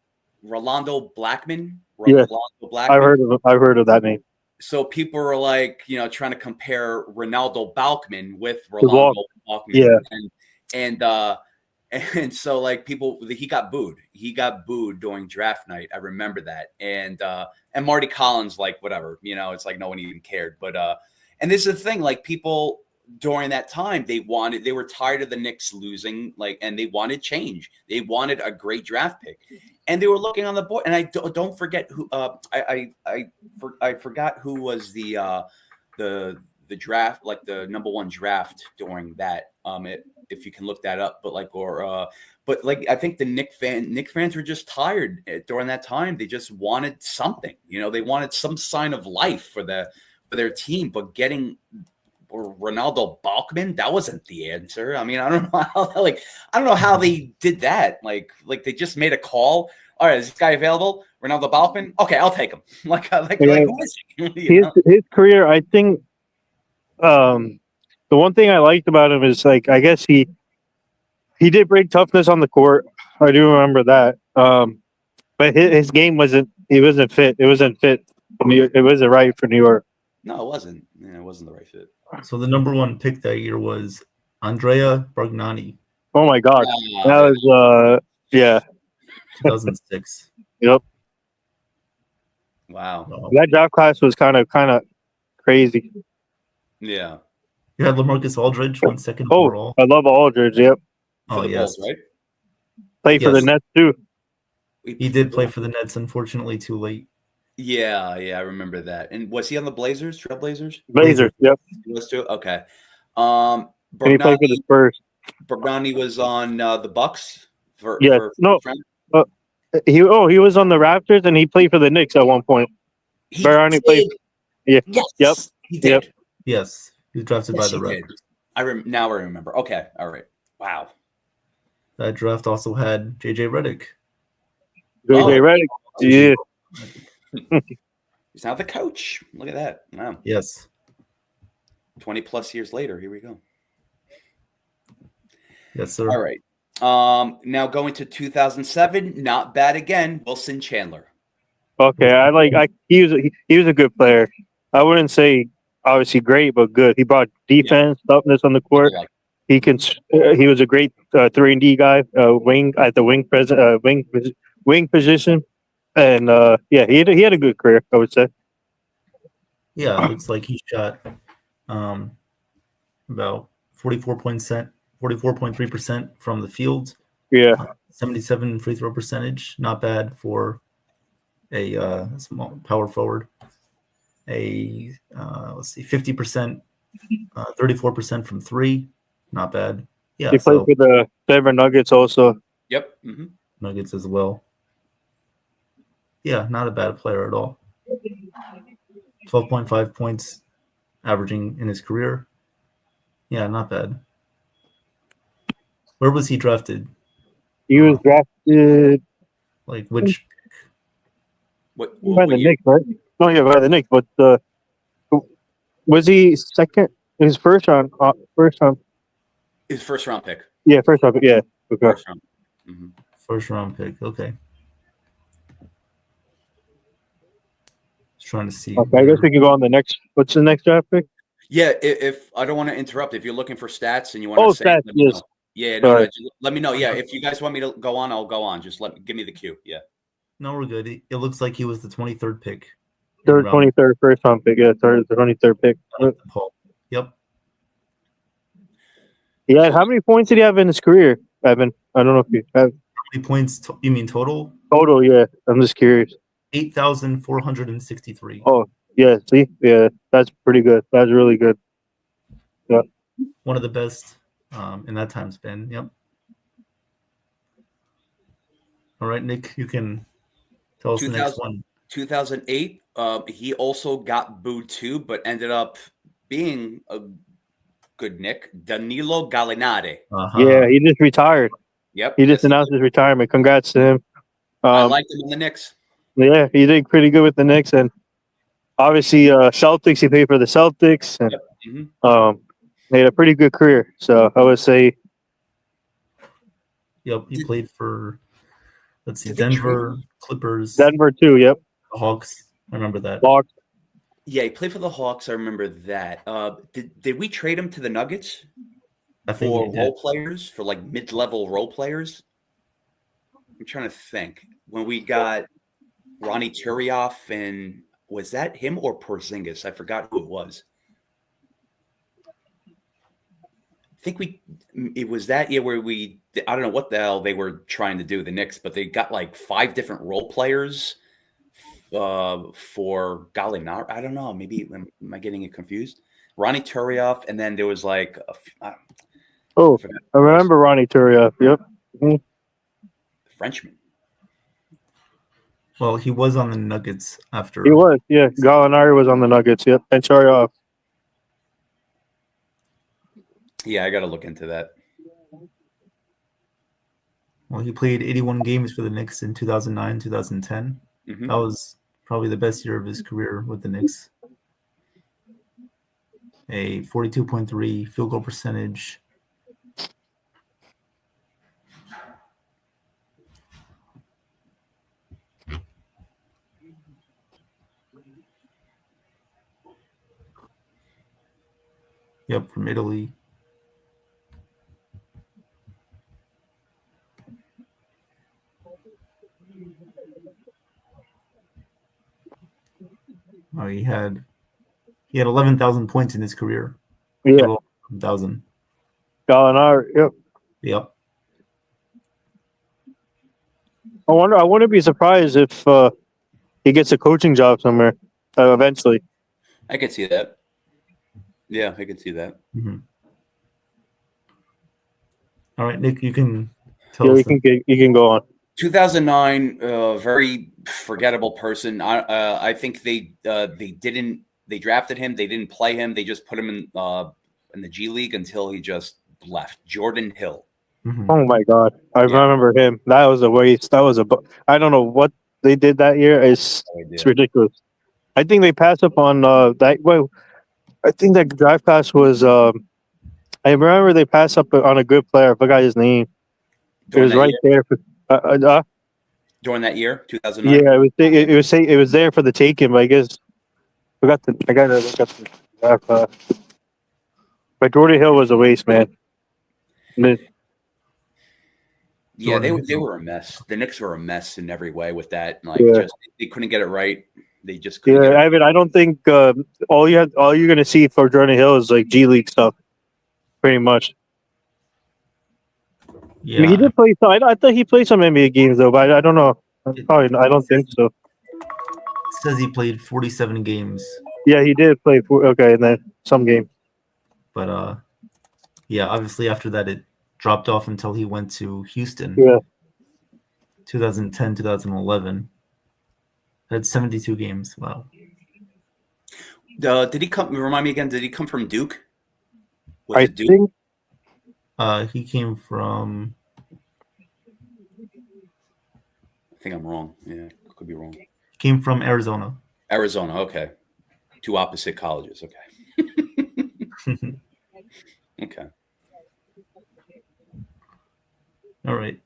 Rolando Blackman? Yeah. Rolando Blackman. I've heard of that name. So people were like, trying to compare Ronaldo Balkman with The Balk. Rolando Balkman. Yeah. And so like he got booed. He got booed during draft night. I remember that. And Marty Collins, like whatever, it's like no one even cared. But and this is the thing, like people during that time, they were tired of the Knicks losing, like, and they wanted change. They wanted a great draft pick. And they were looking on the board, and I don't forget who. I forgot who was the draft, like the number one draft during that. If you can look that up, but I think the Knicks fans were just tired during that time. They just wanted something, they wanted some sign of life for their team. But getting Ronaldo Balkman, that wasn't the answer. I mean, I don't know how they did that. Like they just made a call. All right, is this guy available? Ronaldo Balkman? Okay, I'll take him. Who is he? His career, I think. The one thing I liked about him is I guess he did bring toughness on the court. I do remember that. But his game wasn't fit. It wasn't fit. It wasn't right for New York. No, it wasn't. Yeah, it wasn't the right fit. So the number one pick that year was Andrea Bargnani. Oh my God, that was yeah, 2006. Yep. Wow. That draft class was kind of crazy. Yeah. You had LaMarcus Aldridge, went second Oh, overall. I love Aldridge. Yep. For the Bulls, right? Played for the Nets too. He did play for the Nets, unfortunately, too late. Yeah, I remember that. And was he on the Blazers, Trailblazers? Blazers, yep. He was too? Okay. And he played for the Spurs. Bogdani was on the Bucks for he was on the Raptors and he played for the Knicks at one point. Bogdani played. Yeah. Yes. Yep. He did. Yep. Yes. He was drafted by the Raptors. Now I remember. Okay. All right. Wow. That draft also had JJ Redick. JJ Redick. Yeah. He's now the coach. Look at that. Wow. Yes. 20 plus years later, here we go. Yes, sir. All right. Now going to 2007, not bad again. Wilson Chandler. Okay, he was a good player. I wouldn't say obviously great, but good. He brought defense, toughness on the court. He was a great 3-and-D guy, wing at the wing position, and he had a good career, I would say. Yeah, it looks like he shot about 44.3% from the field. Yeah, 77 free throw percentage, not bad for a small power forward. Let's see, 50%, 34% from three, not bad. Yeah, he played for the Denver Nuggets also. Yep. Mm-hmm. Nuggets as well. Yeah, not a bad player at all. 12.5 points averaging in his career. Yeah, not bad. Where was he drafted? He was drafted like which? By the Knicks, right? No, yeah, by the Knicks. But was he second? His first round. His first round pick. Yeah, first round. Yeah, okay. First round. Mm-hmm. First round pick. Okay. trying to see. Okay, I guess we can go on the next. What's the next draft pick? Yeah, if I don't want to interrupt, if you're looking for stats and you want to say, stats, let me yes. know. Yeah, no, Sorry. just let me know. Yeah, if you guys want me to go on, I'll go on. Just give me the cue. Yeah. No, we're good. It looks like he was the 23rd pick. 23rd first round pick. Yeah, the 23rd pick. Yep. Yeah, how many points did he have in his career, Evan? I don't know if you have How many points you mean total? total. Yeah, I'm just curious. 8,463. Oh, yeah. See, yeah, that's pretty good. That's really good. Yeah. One of the best in that time span. Yep. All right, Nick, you can tell us the next one. 2008. He also got booed too, but ended up being a good Nick. Danilo Gallinari. Yeah, he just retired. Yep. He just announced his retirement. Congrats to him. I liked him in the Knicks. Yeah, he did pretty good with the Knicks, and obviously Celtics. He played for the Celtics, and he had a pretty good career. So I would say, yep, he played for, let's see, Denver, Clippers, Denver too. Yep, the Hawks. I remember that. Hawks. Yeah, he played for the Hawks. I remember that. Did we trade him to the Nuggets for role players, for like mid-level role players? I'm trying to think. When we got Ronnie Turioff, and was that him or Porzingis? I forgot who it was. I think it was that year where I don't know what the hell they were trying to do, the Knicks, but they got like 5 different role players for Gallinari. I don't know. Maybe am I getting it confused? Ronnie Turioff, and then there was like I remember Ronnie Turioff. Yep. Mm-hmm. Frenchman. Well, he was on the Nuggets after. He was, yeah. Gallinari was on the Nuggets. Yep, and Turioff. Yeah, I got to look into that. Well, he played 81 games for the Knicks in 2009, 2010. Mm-hmm. That was probably the best year of his career with the Knicks. A 42.3 field goal percentage. Yep, from Italy. Oh, he had 11,000 points in his career. Yeah, 11,000. Gallinari. Yep. Yep. I wouldn't be surprised if he gets a coaching job somewhere eventually. I could see that. Yeah, I could see that. Mm-hmm. All right, Nick, you can tell us. You can go on. 2009, very forgettable person. I think they drafted him. They didn't play him. They just put him in the G League until he just left. Jordan Hill. Mm-hmm. Oh my God, I remember him. That was a waste. That was I don't know what they did that year. It's ridiculous. I think they passed up on that. Well, I think that draft class was. I remember they passed up on a good player. I forgot his name. It was right there. During that year, 2009. Yeah, it was there for the taking, but I guess I gotta look up the draft class. But Jordan Hill was a waste, man. Yeah, they were a mess. The Knicks were a mess in every way with that. Like, they couldn't get it right. They just couldn't. Yeah, Ivan, I don't think all you're gonna see for Jordan Hill is like G League stuff, pretty much. Yeah, I mean, he did play. So I thought he played some NBA games though, but I don't know. Probably, I don't think so. It says he played 47 games. Yeah, he did play. And then some games. But yeah, obviously after that it dropped off until he went to Houston. Yeah. 2010, 2011. Had 72 games. Wow. Did he come? Remind me again. Did he come from Duke? I think. He came from. I think I'm wrong. Yeah, could be wrong. Came from Arizona. Arizona. Okay. 2 opposite colleges. Okay. Okay. All right.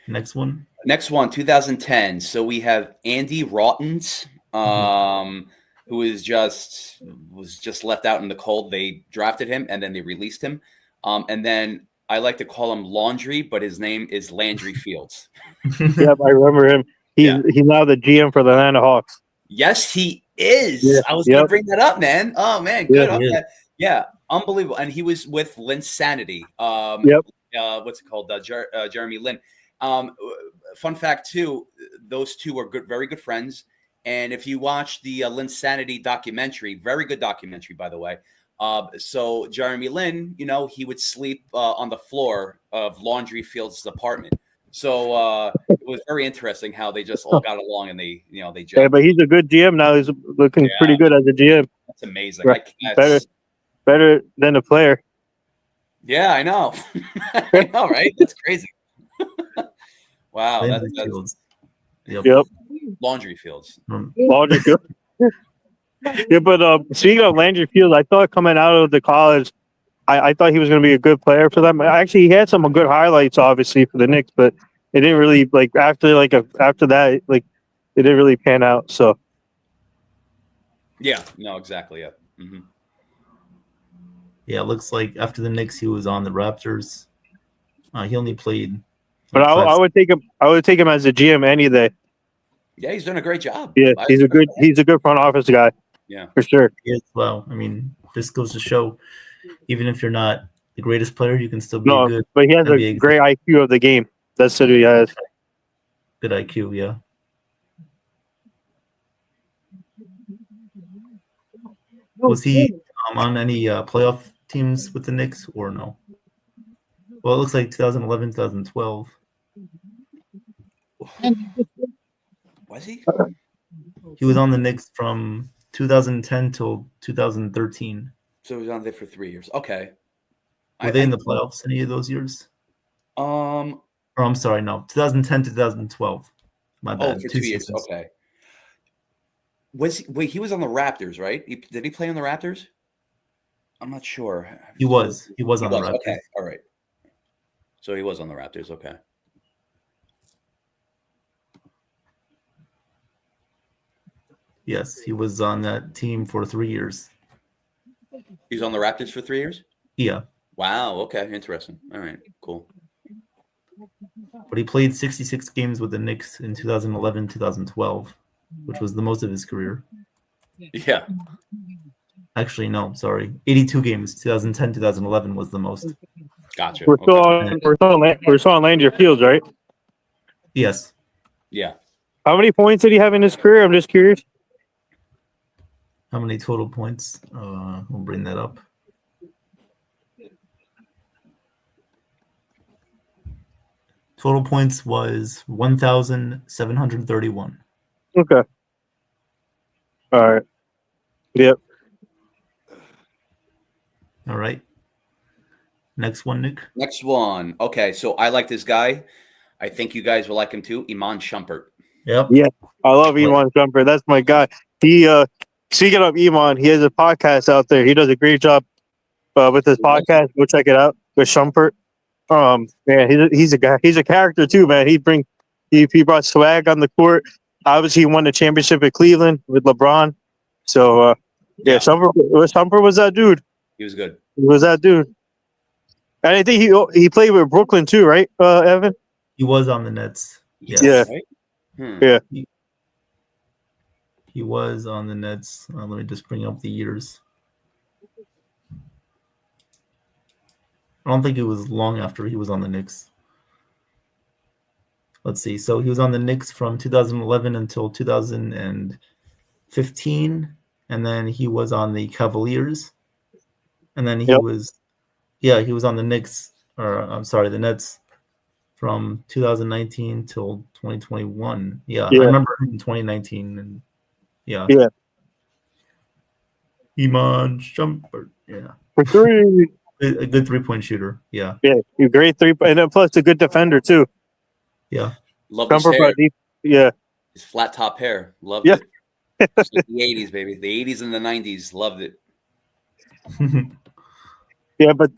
Next one. Next one, 2010. So we have Andy Rautins. who was just left out in the cold. They drafted him and then they released him. And then I like to call him Laundry, but his name is Landry Fields. Yep, I remember him. He's now the GM for the Atlanta Hawks. Yes, he is. Yeah. I was going to bring that up, man. Oh, man. Good. Yeah, Okay. Yeah. Unbelievable. And he was with Linsanity. What's it called? Jeremy Lin. Fun fact, too, those two are very good friends. And if you watch the Linsanity documentary, very good documentary, by the way. So Jeremy Lin, he would sleep on the floor of Laundry Fields' apartment. So it was very interesting how they just all got along and they joked. Yeah, but he's a good GM now. He's looking pretty good as a GM. That's amazing. Right. Better than a player. Yeah, I know. I know, right? That's crazy. Wow. Landry Fields. Yep. Laundry Fields. Laundry Fields. Yeah, but speaking of Landry Fields, I thought coming out of the college, I thought he was going to be a good player for them. Actually, he had some good highlights, obviously, for the Knicks, but it didn't really after that, it didn't really pan out. So, yeah, no, exactly, yeah. Mm-hmm. Yeah, it looks like after the Knicks, he was on the Raptors. He only played. But I would take him. I would take him as a GM any day. Yeah, he's done a great job. Yeah, he's a good front office guy. Yeah, for sure. Yes, well, I mean, this goes to show, even if you're not the greatest player, you can still be good. But he has a great IQ of the game. That's what he has. Good IQ, yeah. Was he on any playoff teams with the Knicks or no? Well, it looks like 2011, 2012. Was he? He was on the Knicks from 2010 till 2013. So he was on there for 3 years. Okay. Were they in the playoffs any of those years? Or I'm sorry, no. 2010 to 2012. My bad. Oh, for 2 years. Okay. He was on the Raptors, right? Did he play on the Raptors? I'm not sure. He was on the Raptors. Okay. All right. So he was on the Raptors. Okay. Yes, he was on that team for 3 years. He was on the Raptors for 3 years? Yeah. Wow. Okay. Interesting. All right. Cool. But he played 66 games with the Knicks in 2011, 2012, which was the most of his career. Yeah. Actually, no, sorry. 82 games, 2010, 2011 was the most. Gotcha. We're still on Landry Fields, right? Yes. Yeah. How many points did he have in his career? I'm just curious. How many total points? We'll bring that up. Total points was 1,731. Okay. All right. Yep. All right. Next one, Nick. Next one. Okay, so I like this guy. I think you guys will like him too. Iman Shumpert. Yep. Yeah, I love Iman Shumpert. That's my guy. He speaking of Iman, he has a podcast out there. He does a great job with his podcast. Go check it out with Shumpert. Yeah, he's a guy. He's a character too, man. He brought swag on the court. Obviously, he won the championship at Cleveland with LeBron. So Shumpert was that dude. He was good. He was that dude. And I think he played with Brooklyn too, right, Evan? He was on the Nets. Yes. Yeah. Right? Yeah. He was on the Nets. Let me just bring up the years. I don't think it was long after he was on the Knicks. Let's see. So he was on the Knicks from 2011 until 2015, and then he was on the Cavaliers, and then he was on the Knicks, the Nets from 2019 till 2021. Yeah. I remember him in 2019, and Iman Shumpert. Yeah. For three. A good 3-point shooter. Yeah. Yeah. He's a great and then plus a good defender too. Yeah. Love his hair. Yeah. His flat top hair. Loved it. Like the 80s, baby. The 80s and the 90s. Loved it. Yeah, but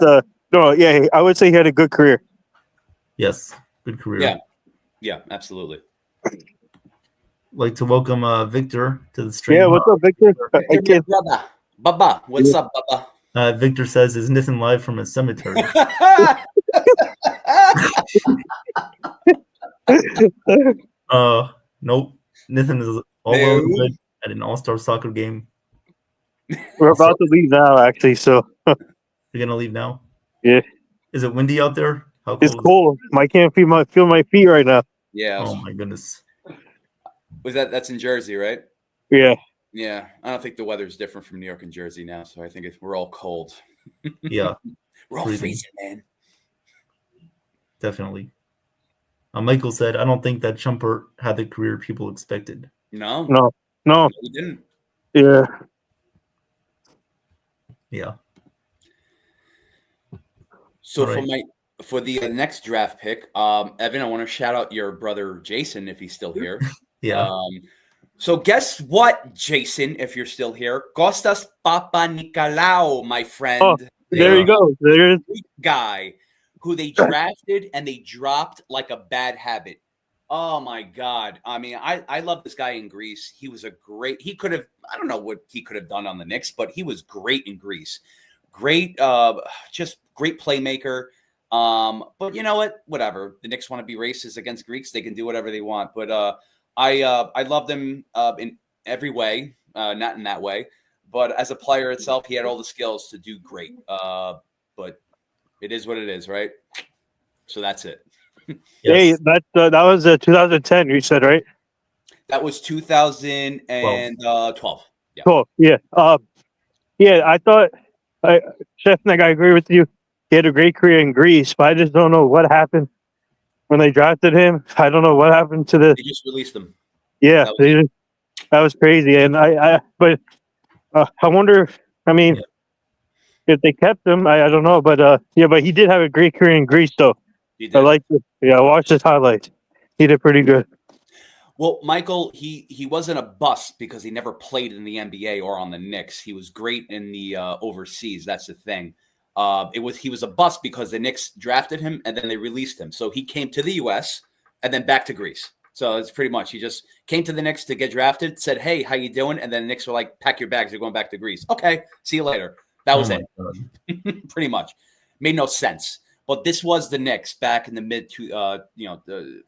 I would say he had a good career. Yes. Good career. Yeah, absolutely. like to welcome Victor to the stream. Yeah, what's up, Victor? Victor, my brother. Baba, what's up, Baba? Victor says, "Is Nathan live from a cemetery?" Nope. Nathan is all well and good at an all-star soccer game. We're about to leave now, actually. So you're gonna leave now? Yeah. Is it windy out there? How cold? It's cold. I can't feel my feet right now. Yeah. Oh my goodness. That's in Jersey, right? Yeah. Yeah. I don't think the weather's different from New York and Jersey now, so I think we're all cold. Yeah. We're all freezing, man. Definitely. Michael said, "I don't think that Chumpert had the career people expected." No, he didn't. Yeah. Yeah. So for the next draft pick, Evan, I want to shout out your brother Jason if he's still here. Yeah. So guess what, Jason, if you're still here, Costas Papanikolaou, my friend. Oh, there you go. There's guy who they drafted and they dropped like a bad habit. Oh my God. I mean, I love this guy in Greece. He was he could have, I don't know what he could have done on the Knicks, but he was great in Greece. Great, just great playmaker. But you know what? Whatever. The Knicks want to be racist against Greeks. They can do whatever they want. But I love them in every way, not in that way. But as a player itself, he had all the skills to do great. But it is what it is, right? So that's it. Yes. Hey, that was 2010. You said, right? That was 2012. Yeah. Cool. Yeah. Yeah. I thought, Chef Nick, I agree with you. He had a great career in Greece, but I just don't know what happened when they drafted him. I don't know what happened to They just released him. Yeah, that was crazy. And I wonder. I mean, if they kept him, I don't know. But but he did have a great career in Greece, though. I like it. Yeah, I watched his highlights. He did pretty good. Well, Michael, he wasn't a bust because he never played in the NBA or on the Knicks. He was great in the overseas. That's the thing. He was a bust because the Knicks drafted him and then they released him. So he came to the U.S. and then back to Greece. So it's pretty much he just came to the Knicks to get drafted, said, "Hey, how you doing?" And then the Knicks were like, "Pack your bags. You're going back to Greece." Okay, see you later. That was it. Pretty much. Made no sense. But this was the Knicks back in the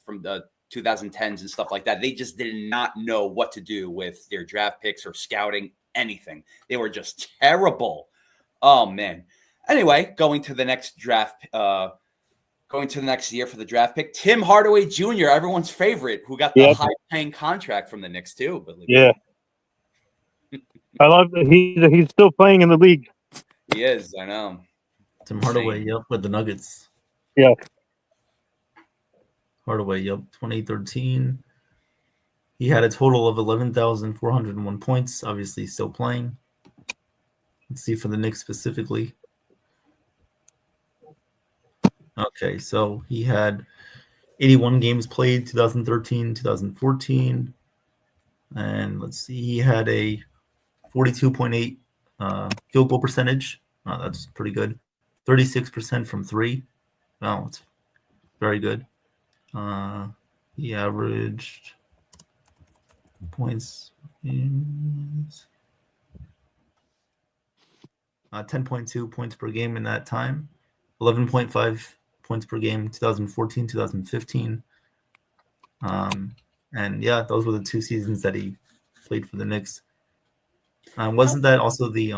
from the 2010s and stuff like that. They just did not know what to do with their draft picks or scouting, anything. They were just terrible. Oh, man. Anyway, going to the next draft, going to the next year for the draft pick, Tim Hardaway Jr., everyone's favorite, who got the high-paying contract from the Knicks too. Yeah. I love that he's still playing in the league. He is, I know. Tim Hardaway, with the Nuggets. Yeah. Hardaway, 2013. He had a total of 11,401 points. Obviously, still playing. Let's see for the Knicks specifically. Okay, so he had 81 games played, 2013, 2014. And let's see, he had a 42.8 field goal percentage. That's pretty good. 36% from three. Wow, it's very good. He averaged points 10.2 points per game in that time. 11.5 points per game 2014, 2015. And those were the 2 seasons that he played for the Knicks. Wasn't that also the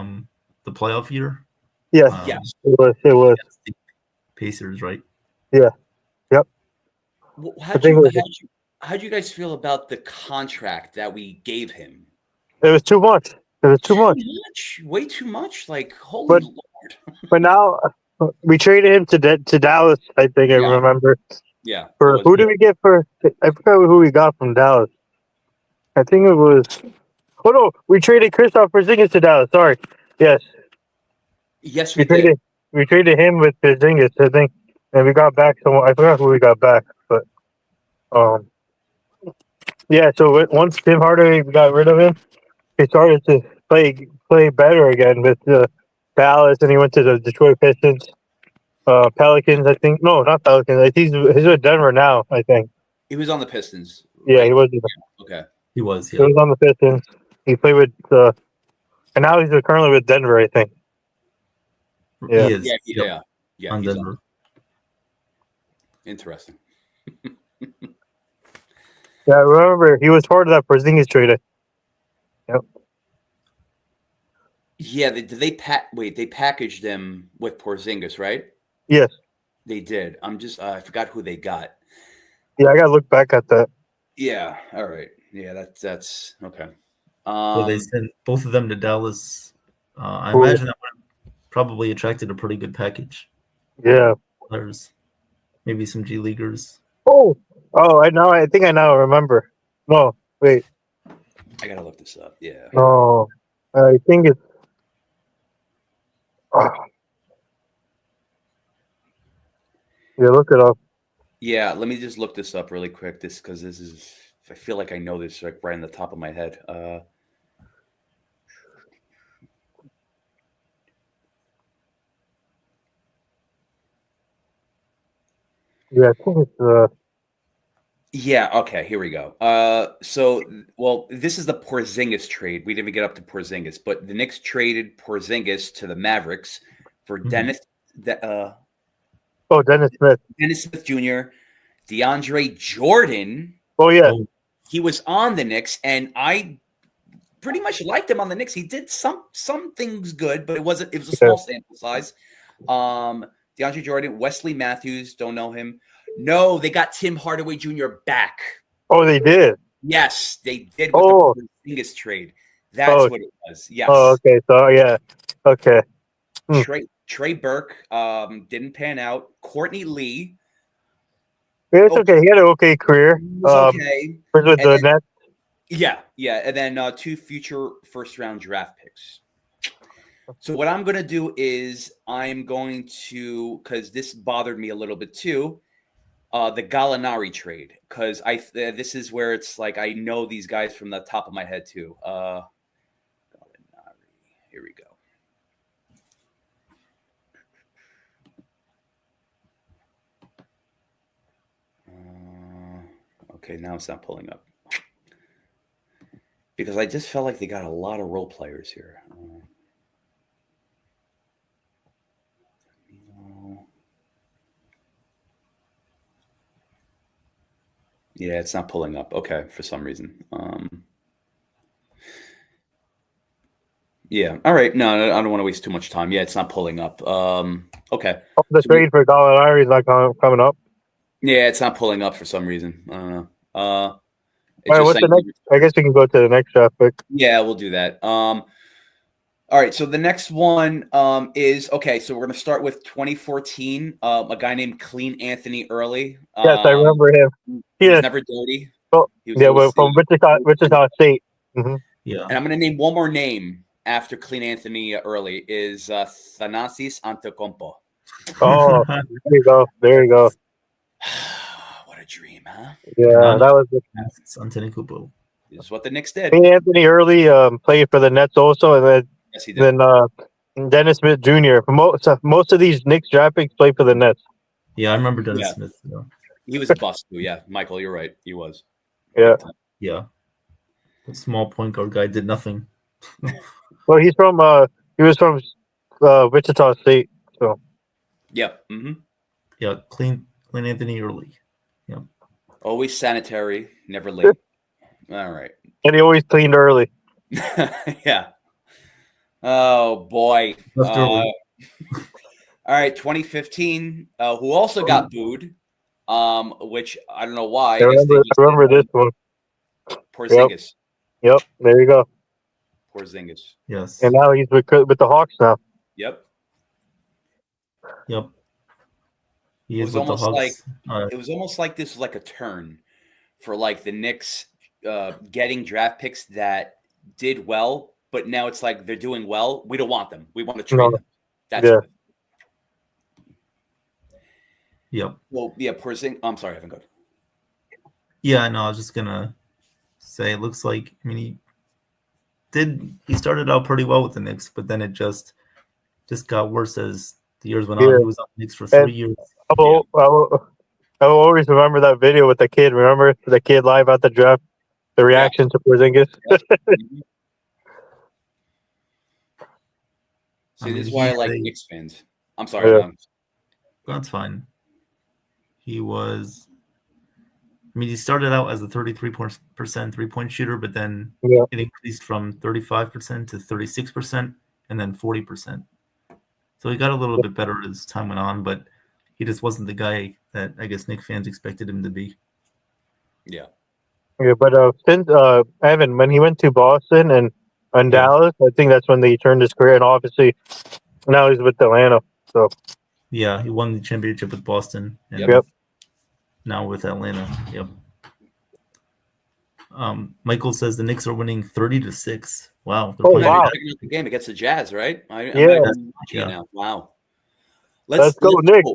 playoff year? Yes, yes, it was. The Pacers, right? Yeah. Yep. Well, how'd you guys feel about the contract that we gave him? It was too much. Way too much. Like, holy Lord. But now we traded him to Dallas, I think I remember. Yeah. For who did we get for? I forgot who we got from Dallas. I think it was. Oh no, we traded Kristaps Porzingis to Dallas. Sorry. Yes. Yes, we did. We traded him with Porzingis, I think, and we got back someone. I forgot who we got back, but yeah. So once Tim Hardaway got rid of him, he started to play better again with Dallas, and he went to the Detroit Pistons, Pelicans. I think no, not Pelicans. I think he's with Denver now. I think he was on the Pistons. Yeah, he was. Okay. He was, He yeah. was on the Pistons. He played with, and now he's currently with Denver, I think. Yeah. He is. Yeah, Yep, yeah. on He's Denver. on. Interesting. Yeah, I remember he was part of that Porzingis trade. Yep. Yeah, they packaged them with Porzingis, right? Yes. They did. I forgot who they got. Yeah, I gotta look back at that. Yeah. All right. Yeah, that's okay. So they sent both of them to Dallas. I Cool. imagine that would have probably attracted a pretty good package. Yeah. Players, maybe some G Leaguers. Oh, I think I now remember. No, wait. I gotta look this up. Yeah. No, I think it's. Yeah, look it up. Yeah, let me just look this up really quick. Because this is. I feel like I know this like right on the top of my head. Yeah, I think it's. Yeah. Okay. Here we go. This is the Porzingis trade. We didn't even get up to Porzingis, but the Knicks traded Porzingis to the Mavericks for Dennis Dennis Smith. Dennis Smith Jr., DeAndre Jordan. Oh yeah. He was on the Knicks, and I pretty much liked him on the Knicks. He did some things good, but it was a small sample size. DeAndre Jordan, Wesley Matthews, don't know him. No, they got Tim Hardaway Jr. back. Oh, they did. Yes, they did with the Porzingis trade. That's what it was. Yes. Oh, okay. So yeah. Okay. Trey Burke didn't pan out. Courtney Lee. Yeah, it's okay. He had an okay career. Okay. First with the Nets. Yeah. And then 2 future first-round draft picks. So what I'm going to do is I'm going to, because this bothered me a little bit too, the Gallinari trade, because this is where it's like I know these guys from the top of my head too. Gallinari. Here we go. Okay, now it's not pulling up. Because I just felt like they got a lot of role players here. Yeah, it's not pulling up. Okay, for some reason. Yeah. All right. No, I don't want to waste too much time. Yeah, it's not pulling up. Okay. The trade for Gallinari is not coming up. Yeah, it's not pulling up for some reason. I don't know. All right, what's the next? I guess we can go to the next draft pick. Yeah, we'll do that. All right, so the next one is okay. So we're gonna start with 2014. A guy named Clean Anthony Early. Yes, I remember him. He was never dirty. Oh, yeah, from Wichita State. Mm-hmm. Yeah, and I'm gonna name one more name after Clean Anthony Early is Thanasis Antetokounmpo. Oh, there you go. What a dream, huh? Yeah, that was Antetokounmpo. This is what the Knicks did. Anthony Early played for the Nets also, and then yes, he did. Then Dennis Smith Jr. Most of these Knicks draft picks played for the Nets. Yeah, I remember Dennis Smith. Yeah. He was a bust too. Yeah, Michael, you're right. He was. Yeah. Yeah. The small point guard guy did nothing. Well, he was from Wichita State. So. Yep. Mm-hmm. Yeah, clean Anthony Early. Yeah. Always sanitary, never late. All right. And he always cleaned early. Yeah. Oh boy. All right, 2015. Who also got booed? Which I don't know why. I remember this one. Porzingis. Yep. There you go. Porzingis. Yes. And now he's with the Hawks now. Yep. He is it was with the almost Hawks. It was almost like this was like a turn for like the Knicks getting draft picks that did well, but now it's like they're doing well. We don't want them. We want to trade them. That's it. Yep. Well, yeah, Porzingis. I'm sorry, I haven't got. Yeah, no, I was just gonna say it looks like he started out pretty well with the Knicks, but then it just got worse as the years went on. He was on the Knicks for 3 years. I will always remember that video with the kid. Remember the kid live at the draft the reaction to Porzingis. See, this is why I like Knicks fans. I'm sorry. Yeah. That's fine. He was. I mean, he started out as a 33% 3-point shooter, but then it increased from 35% to 36% and then 40%. So he got a little bit better as time went on, but he just wasn't the guy that I guess Knicks fans expected him to be. Yeah, but since Evan, when he went to Boston and Dallas, I think that's when he turned his career, and obviously now he's with Atlanta. So yeah, he won the championship with Boston, and now with Atlanta. Yep. Michael says the Knicks are winning 30-6. Wow. The game against the Jazz, right? I'm watching it now. Wow. Let's go, Knicks.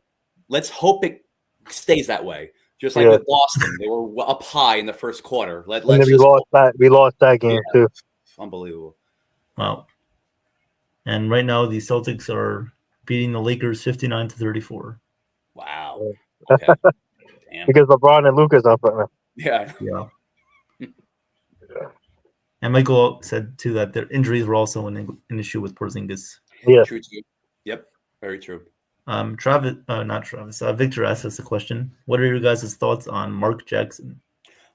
Let's hope it stays that way. Just like with Boston, they were up high in the first quarter. We lost that game too. Unbelievable. Wow. And right now the Celtics are beating the Lakers 59-34. Wow. Okay. Damn. Because LeBron and Luka's up right now. Yeah. And Michael said too that their injuries were also an issue with Porzingis. Yeah. True. Yep. Very true. Victor asked us a question. What are your guys' thoughts on Mark Jackson?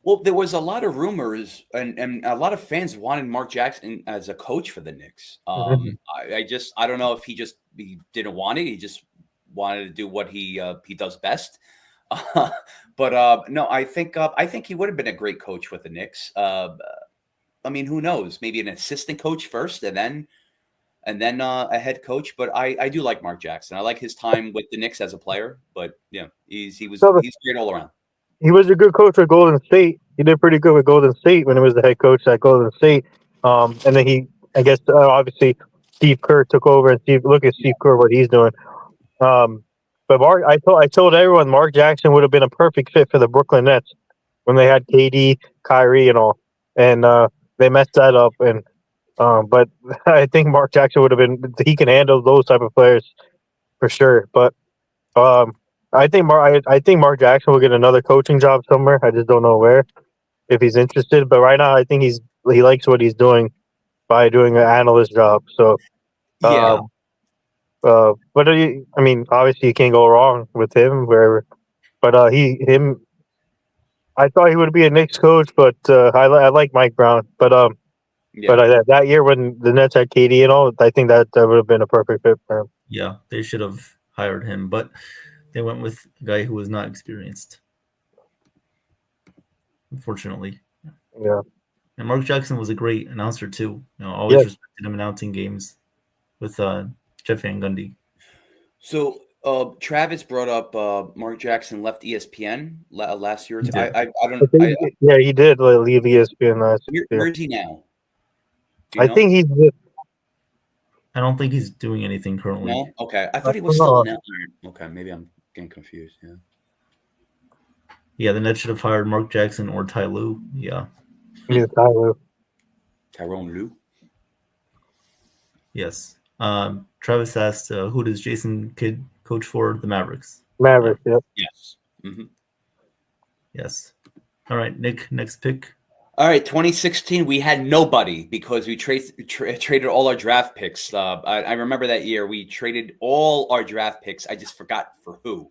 Well, there was a lot of rumors and a lot of fans wanted Mark Jackson as a coach for the Knicks. I don't know if he didn't want it. He just wanted to do what he does best. But no, I think he would have been a great coach with the Knicks. I mean, who knows? Maybe an assistant coach first, and then a head coach. But I do like Mark Jackson. I like his time with the Knicks as a player. But yeah, he's great all around. He was a good coach at Golden State. He did pretty good with Golden State when he was the head coach at Golden State. And then obviously Steve Kerr took over, and look at Steve Kerr, what he's doing. But Mark, I told everyone Mark Jackson would have been a perfect fit for the Brooklyn Nets when they had KD, Kyrie, and all, and they messed that up. And but I think Mark Jackson would have been. He can handle those type of players for sure. But I think Mark Jackson will get another coaching job somewhere. I just don't know where, if he's interested. But right now, I think he likes what he's doing by doing an analyst job. So but I mean, obviously you can't go wrong with him wherever. But I thought he would be a Knicks coach, but I like Mike Brown. But that year when the Nets had KD and all, I think that would have been a perfect fit for him. Yeah, they should have hired him, but they went with a guy who was not experienced, unfortunately. Yeah. And Mark Jackson was a great announcer too. Always respected him announcing games with Jeff Van Gundy. So Travis brought up Mark Jackson left ESPN last year. He did leave ESPN last year. Where is he now? I think he's. I don't think he's doing anything currently. No? Okay. I thought he was still in. Okay, maybe I'm getting confused. Yeah. Yeah, the Nets should have hired Mark Jackson or Ty Lue. Yeah. Yeah, Ty Lue. Tyrone Lue. Yes. Travis asked, who does Jason Kidd coach for? The Mavericks. Mavericks, yep. Yes. Mm-hmm. Yes. All right, Nick, next pick. All right, 2016, we had nobody because we traded all our draft picks. I remember that year we traded all our draft picks. I just forgot for who.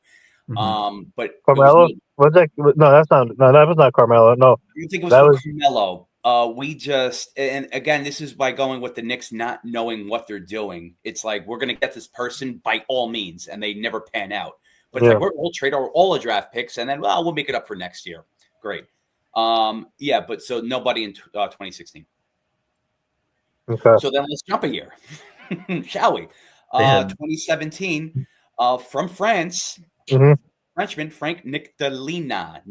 Mm-hmm. But Carmelo? Was that? No, that's not. No, that was not Carmelo. No, you think it was Carmelo? And again, this is by going with the Knicks not knowing what they're doing. It's like we're going to get this person by all means, and they never pan out. But it's like we'll trade all the draft picks, and then we'll make it up for next year. Great. But so nobody in 2016. Okay. So then let's jump a year, shall we? 2017, from France, Frenchman Frank Nictolina.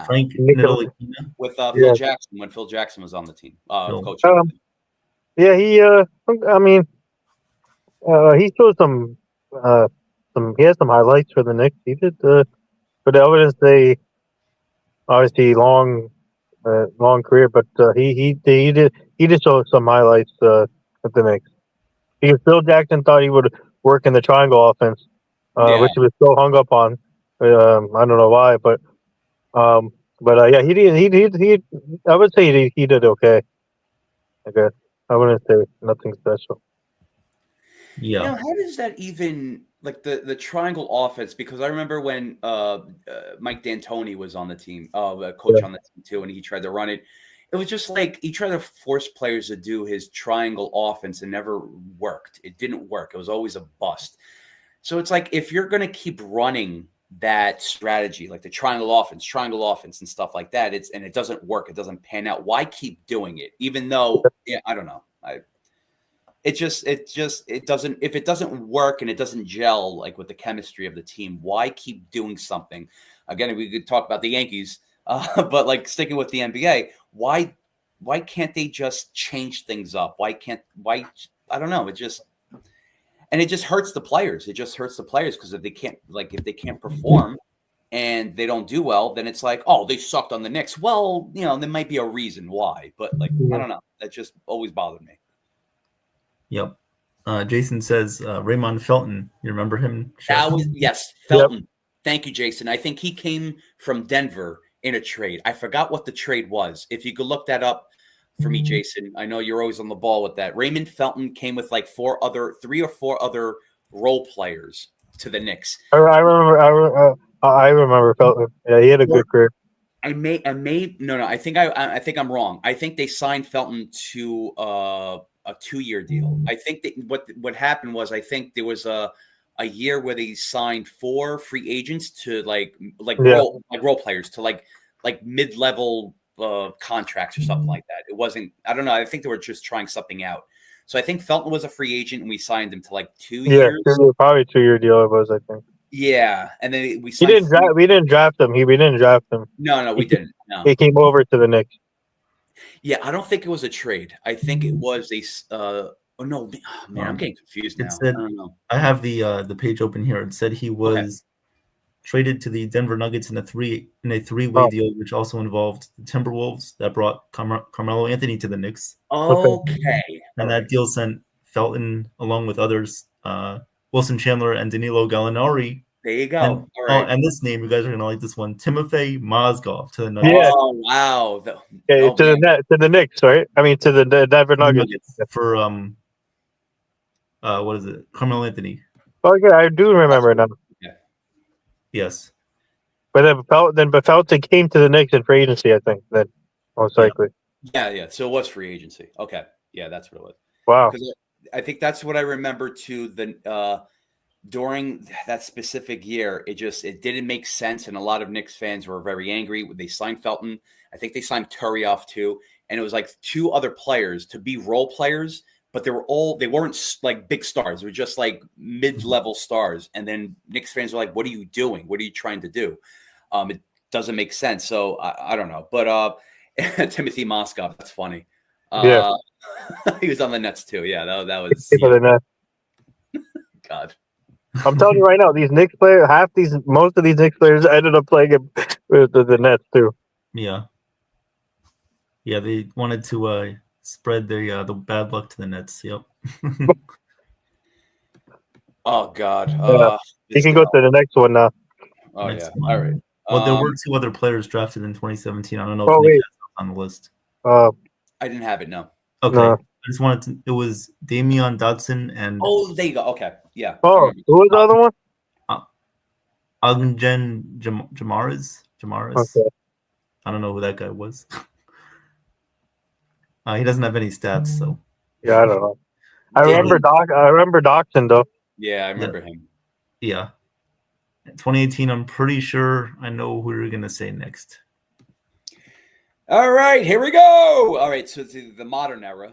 Frank Nictolina with Phil Jackson when Phil Jackson was on the team, coaching. He showed some. He has some highlights for the Knicks. He did for the evidence they. Obviously, long career, but he did show some highlights at the Knicks. Because Phil Jackson thought he would work in the triangle offense, which he was so hung up on. I don't know why, but But yeah, he did. He. I would say he did okay. I guess I wouldn't say nothing special. Yeah. Now, how does that even like the triangle offense? Because I remember when Mike D'Antoni was on the team, coach on the team too, and he tried to run it. It was just like he tried to force players to do his triangle offense and never worked. It didn't work. It was always a bust. So it's like if you're going to keep running that strategy, like the triangle offense, and stuff like that, it doesn't work. It doesn't pan out. Why keep doing it? Even though, I don't know. It doesn't. If it doesn't work and it doesn't gel like with the chemistry of the team, why keep doing something? Again, we could talk about the Yankees, but like sticking with the NBA, why can't they just change things up? Why I don't know. It just hurts the players. It just hurts the players because if they can't perform and they don't do well, then it's like, oh, they sucked on the Knicks. Well, there might be a reason why, but like I don't know. That just always bothered me. Yep. Jason says Raymond Felton. You remember him? Yes, Felton. Yep. Thank you, Jason. I think he came from Denver in a trade. I forgot what the trade was. If you could look that up for me, Jason. I know you're always on the ball with that. Raymond Felton came with like 3 or 4 other role players to the Knicks. I remember Felton. Yeah, he had a good career. I think I'm wrong. I think they signed Felton to a 2-year deal. I think that what happened was I think there was a year where they signed 4 free agents to role players to like mid-level contracts or something like that. It wasn't. I don't know. I think they were just trying something out. So I think Felton was a free agent, and we signed him to like 2 years. Yeah, probably 2-year deal. It was, I think. Yeah, and then we signed. We didn't draft him. We didn't draft him. No, we didn't. No. He came over to the Knicks. Yeah, I don't think it was a trade. I think it was a. Oh no, man, I'm getting confused now. Said, I don't know. I have the page open here. It said he was traded to the Denver Nuggets in a three-way deal, which also involved the Timberwolves that brought Carmelo Anthony to the Knicks. Okay, and that deal sent Felton along with others, Wilson Chandler and Danilo Gallinari. There you go. And, all right. And this name, you guys are gonna like this one, Timofey Mozgov to the Nuggets. Yeah. Oh wow. To the Knicks, right? I mean to the Denver Nuggets for what is it? Carmelo Anthony. Oh yeah, I do remember now. Yeah. Yes. But then Felton came to the Knicks in free agency, I think. Then most likely. Yeah. So it was free agency. Okay. Yeah, that's what it was. Wow. I think that's what I remember too. During that specific year, it didn't make sense, and a lot of Knicks fans were very angry. They signed Felton. I think they signed Turioff too, and it was like 2 other players to be role players, but they weren't like big stars. They were just like mid-level stars. And then Knicks fans were like, "What are you doing? What are you trying to do?" It doesn't make sense. So I don't know, but Timothy Mozgov, that's funny. Yeah, he was on the Nets too. Yeah, that was. God. I'm telling you right now, these Knicks players, most of these Knicks players ended up playing with the Nets too. Yeah. Yeah, they wanted to spread the bad luck to the Nets. Yep. Oh God. You can go to the next one now. Oh yeah. All right. Well, there were 2 other players drafted in 2017. I don't know if Nick has on the list. I didn't have it. No. Okay. No. I just wanted to. It was Damian Dotson and. Oh, there you go. Okay. Yeah. Oh, who was the other one? Agjen Jamaris. Okay. I don't know who that guy was. He doesn't have any stats, so. Yeah, I don't know. I remember Dotson though. Yeah, I remember him. Yeah. 2018. I'm pretty sure I know who you're gonna say next. All right, here we go. All right, so it's the modern era,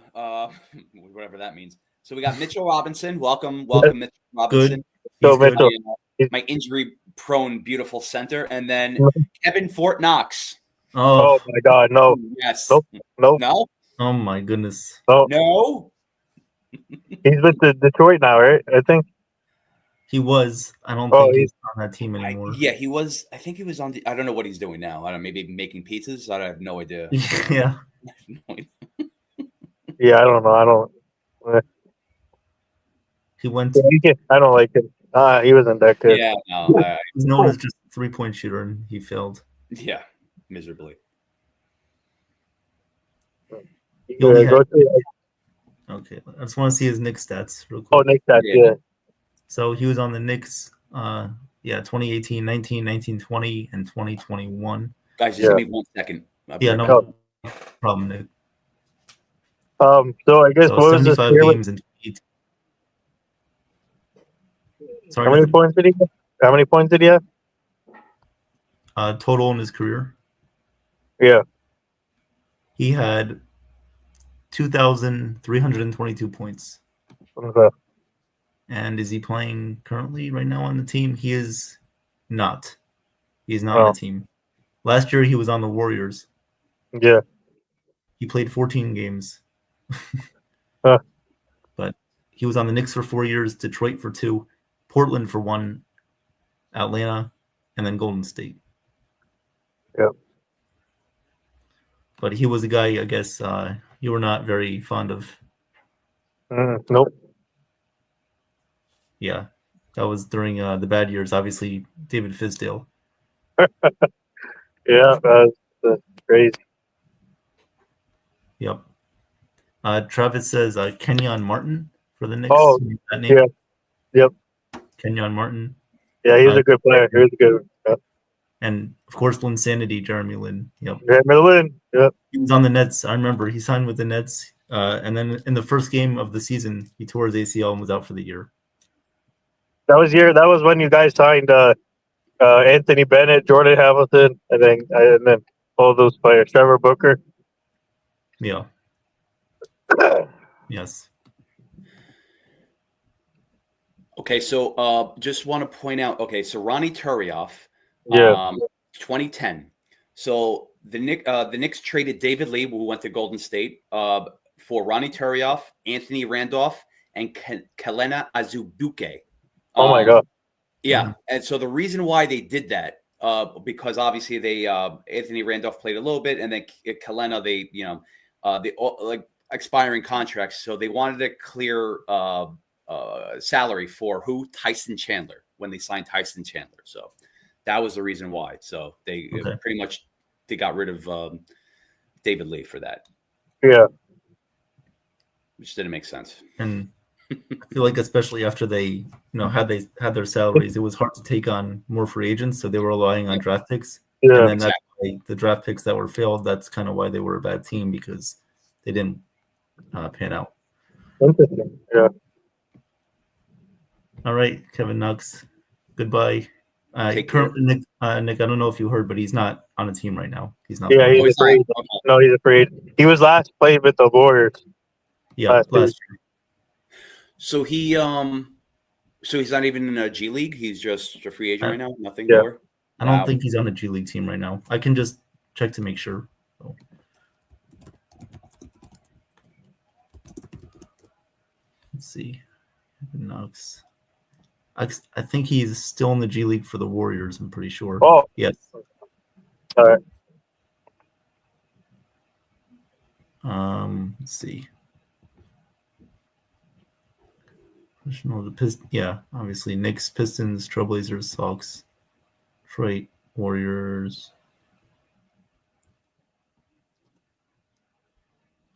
whatever that means. So we got Mitchell Robinson. Welcome, Mitchell Robinson. So Mitchell, my injury-prone, beautiful center, and then Kevin Fort Knox. Oh my God, no. Yes. Nope. No. Oh my goodness. No. He's with the Detroit now, right? I think. He was. I don't think he's on that team anymore. He was. I think he was on. I don't know what he's doing now. I don't know. Maybe making pizzas. I have no idea. Yeah. Yeah, I don't know. He went. I don't like him. He wasn't that good. Yeah, no. He's known as just a 3-point shooter, and he failed. Yeah. miserably. He only had- Go to, Okay, I just want to see his Knicks stats real quick. oh, Nick, that, Yeah. yeah. So he was on the Knicks, 2018, 19, 19, 20, and 2021. Guys, just Yeah. give me 1 second. I'll be Yeah, right back. no problem, Nick. So I guess So what was this 75 year? games in 2018. Sorry, How many Nathan. points did he have? How many points did he have? Total in his career, Yeah. he had 2,322 points. Okay. And is he playing currently right now on the team? He is not. He's not Oh. on the team. Last year, he was on the Warriors. Yeah. He played 14 games. Huh. But he was on the Knicks for 4 years, Detroit for 2, Portland for 1, Atlanta, and then Golden State. Yep. But he was a guy, I guess, you were not very fond of. Nope. Yeah, that was during the bad years. Obviously, David Fizdale. Yeah, that's crazy. Yep. Travis says Kenyon Martin for the Knicks. Oh, That name? yeah. Yep. Kenyon Martin. Yeah, he's a good player. He was good. Yep. And, of course, Linsanity, Jeremy Lin. Yep. Jeremy Lin. Yep. He was on the Nets. I remember he signed with the Nets. And then in the first game of the season, he tore his ACL and was out for the year. That was when you guys signed Anthony Bennett, Jordan Hamilton, and then all those players. Trevor Booker. Yeah. Yes. Okay, so just want to point out. Okay, so Ronnie Turioff, Yeah. 2010. So the Knicks traded David Lee, who went to Golden State, for Ronnie Turioff, Anthony Randolph, and Kelena Azubuike. Oh my God. Yeah, Mhm. and so the reason why they did that, because obviously they Anthony Randolph played a little bit, and then Kelena, they like expiring contracts, so they wanted to clear salary for who? Tyson Chandler, when they signed Tyson Chandler. So that was the reason why. So they pretty much they got rid of David Lee for that. Yeah. Which didn't make sense. And I feel like especially after they had their salaries, it was hard to take on more free agents, so they were relying on draft picks. Yeah. And then that's why the draft picks that were failed, that's kind of why they were a bad team, because they didn't pan out. Interesting. Yeah. All right, Kevin Knox, goodbye. Take care. Currently, Nick, I don't know if you heard, but he's not on a team right now. He's not. Yeah, playing. he's afraid. No, he's afraid. He was last played with the Warriors. Yeah, last year. So he's not even in a G League. He's just a free agent right now. Nothing Yeah. more. I don't think he's on a G League team right now. I can just check to make sure. So. Let's see. Knox. I think he's still in the G League for the Warriors. I'm pretty sure. Oh, yes. all right. Let's see. Yeah, obviously Knicks, Pistons, Trailblazers, Hawks, Detroit, Warriors.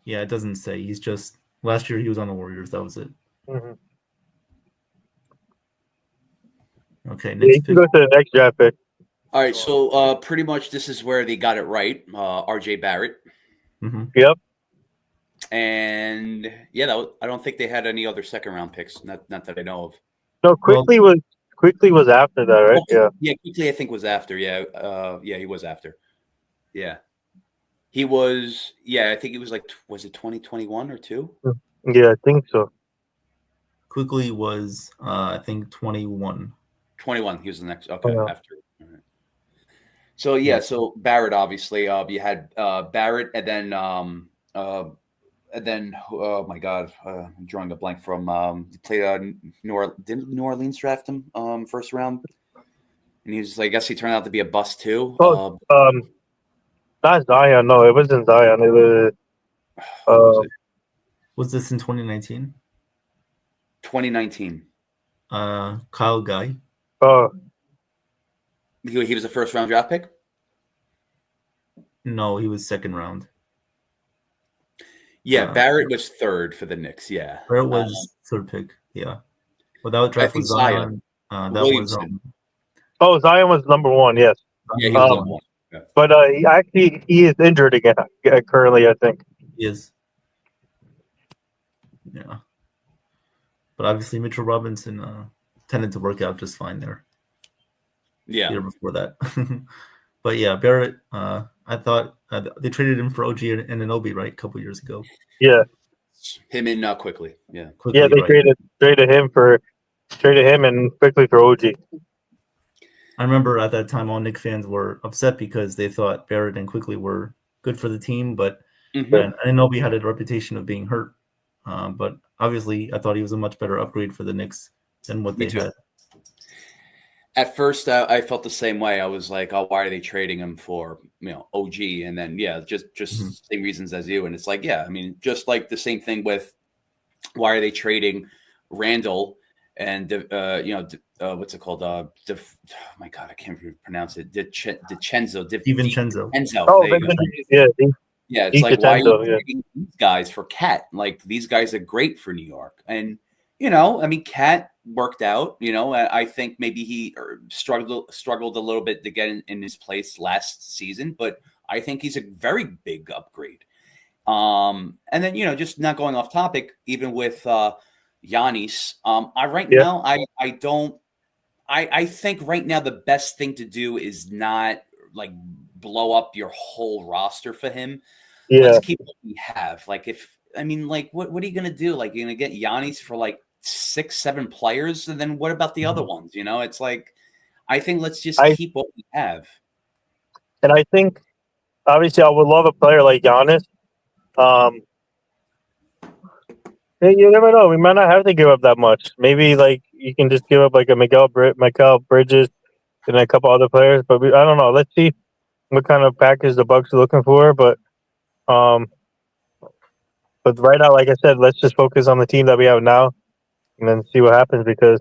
Yeah, it doesn't say. He's just last year he was on the Warriors. That was it. Mm-hmm. Okay, Yeah, you can go to the next draft pick. All right, so pretty much this is where they got it right. R.J. Barrett. Mm-hmm. Yep. And yeah, I don't think they had any other second round picks. Not that I know of. No, quickly was after that, right? Okay. Yeah. Yeah, quickly I think was after. Yeah. Yeah, he was after. Yeah. He was. Yeah, I think it was like. Was it 2021 or 2? Yeah, I think so. Quickly was I think 21. 21. He was the next. Okay, Yeah. after. All right. So yeah, so Barrett obviously. You had Barrett, and then oh my God, I'm drawing a blank from. He played didn't New Orleans draft him first round, and he was. I guess he turned out to be a bust too. Oh, not Zion. No, it wasn't Zion. It was. Was this in 2019? 2019. Kyle Guy. Oh, He was a first round draft pick. No, he was second round. Yeah, Barrett was third for the Knicks. Yeah, Barrett was third pick. Yeah, well, that I draft think was Zion. That was Williamson. Zion was number one. Yes. Yeah, he was number one. Yeah. But he is injured again currently, I think. He is. Yeah. But obviously Mitchell Robinson tended to work out just fine there. Yeah. Year before that. But yeah, Barrett, I thought they traded him for OG and Anunoby, right? A couple years ago. Yeah. Him in quickly. Yeah. Quickly, they traded him and quickly for OG. I remember at that time all Knicks fans were upset because they thought Barrett and Quickly were good for the team, but Anunoby had a reputation of being hurt. But obviously, I thought he was a much better upgrade for the Knicks than what they had. At first, I felt the same way. I was like, "Oh, why are they trading him for OG?" And then, just same reasons as you. And it's like, I mean, just like the same thing with why are they trading Randall and what's it called? Oh my God, I can't pronounce it. DiCenzo. DiVincenzo. Oh, yeah. It's like, why are you trading these guys for Cat? Like, these guys are great for New York, and I mean, Cat worked out. I think maybe he struggled a little bit to get in his place last season, but I think he's a very big upgrade. And then just not going off topic, even with Giannis, I think right now the best thing to do is not like blow up your whole roster for him. Yeah. Let's keep what we have. Like, what are you gonna do? Like, you're gonna get Giannis for like 6-7 players, and then what about the other ones? It's like, I think let's just keep what we have. And I think obviously I would love a player like Giannis. You never know. We might not have to give up that much. Maybe like you can just give up like a Mikael Bridges and a couple other players. But I don't know. Let's see what kind of package the Bucks are looking for. But right now, like I said, let's just focus on the team that we have now, and then see what happens. Because,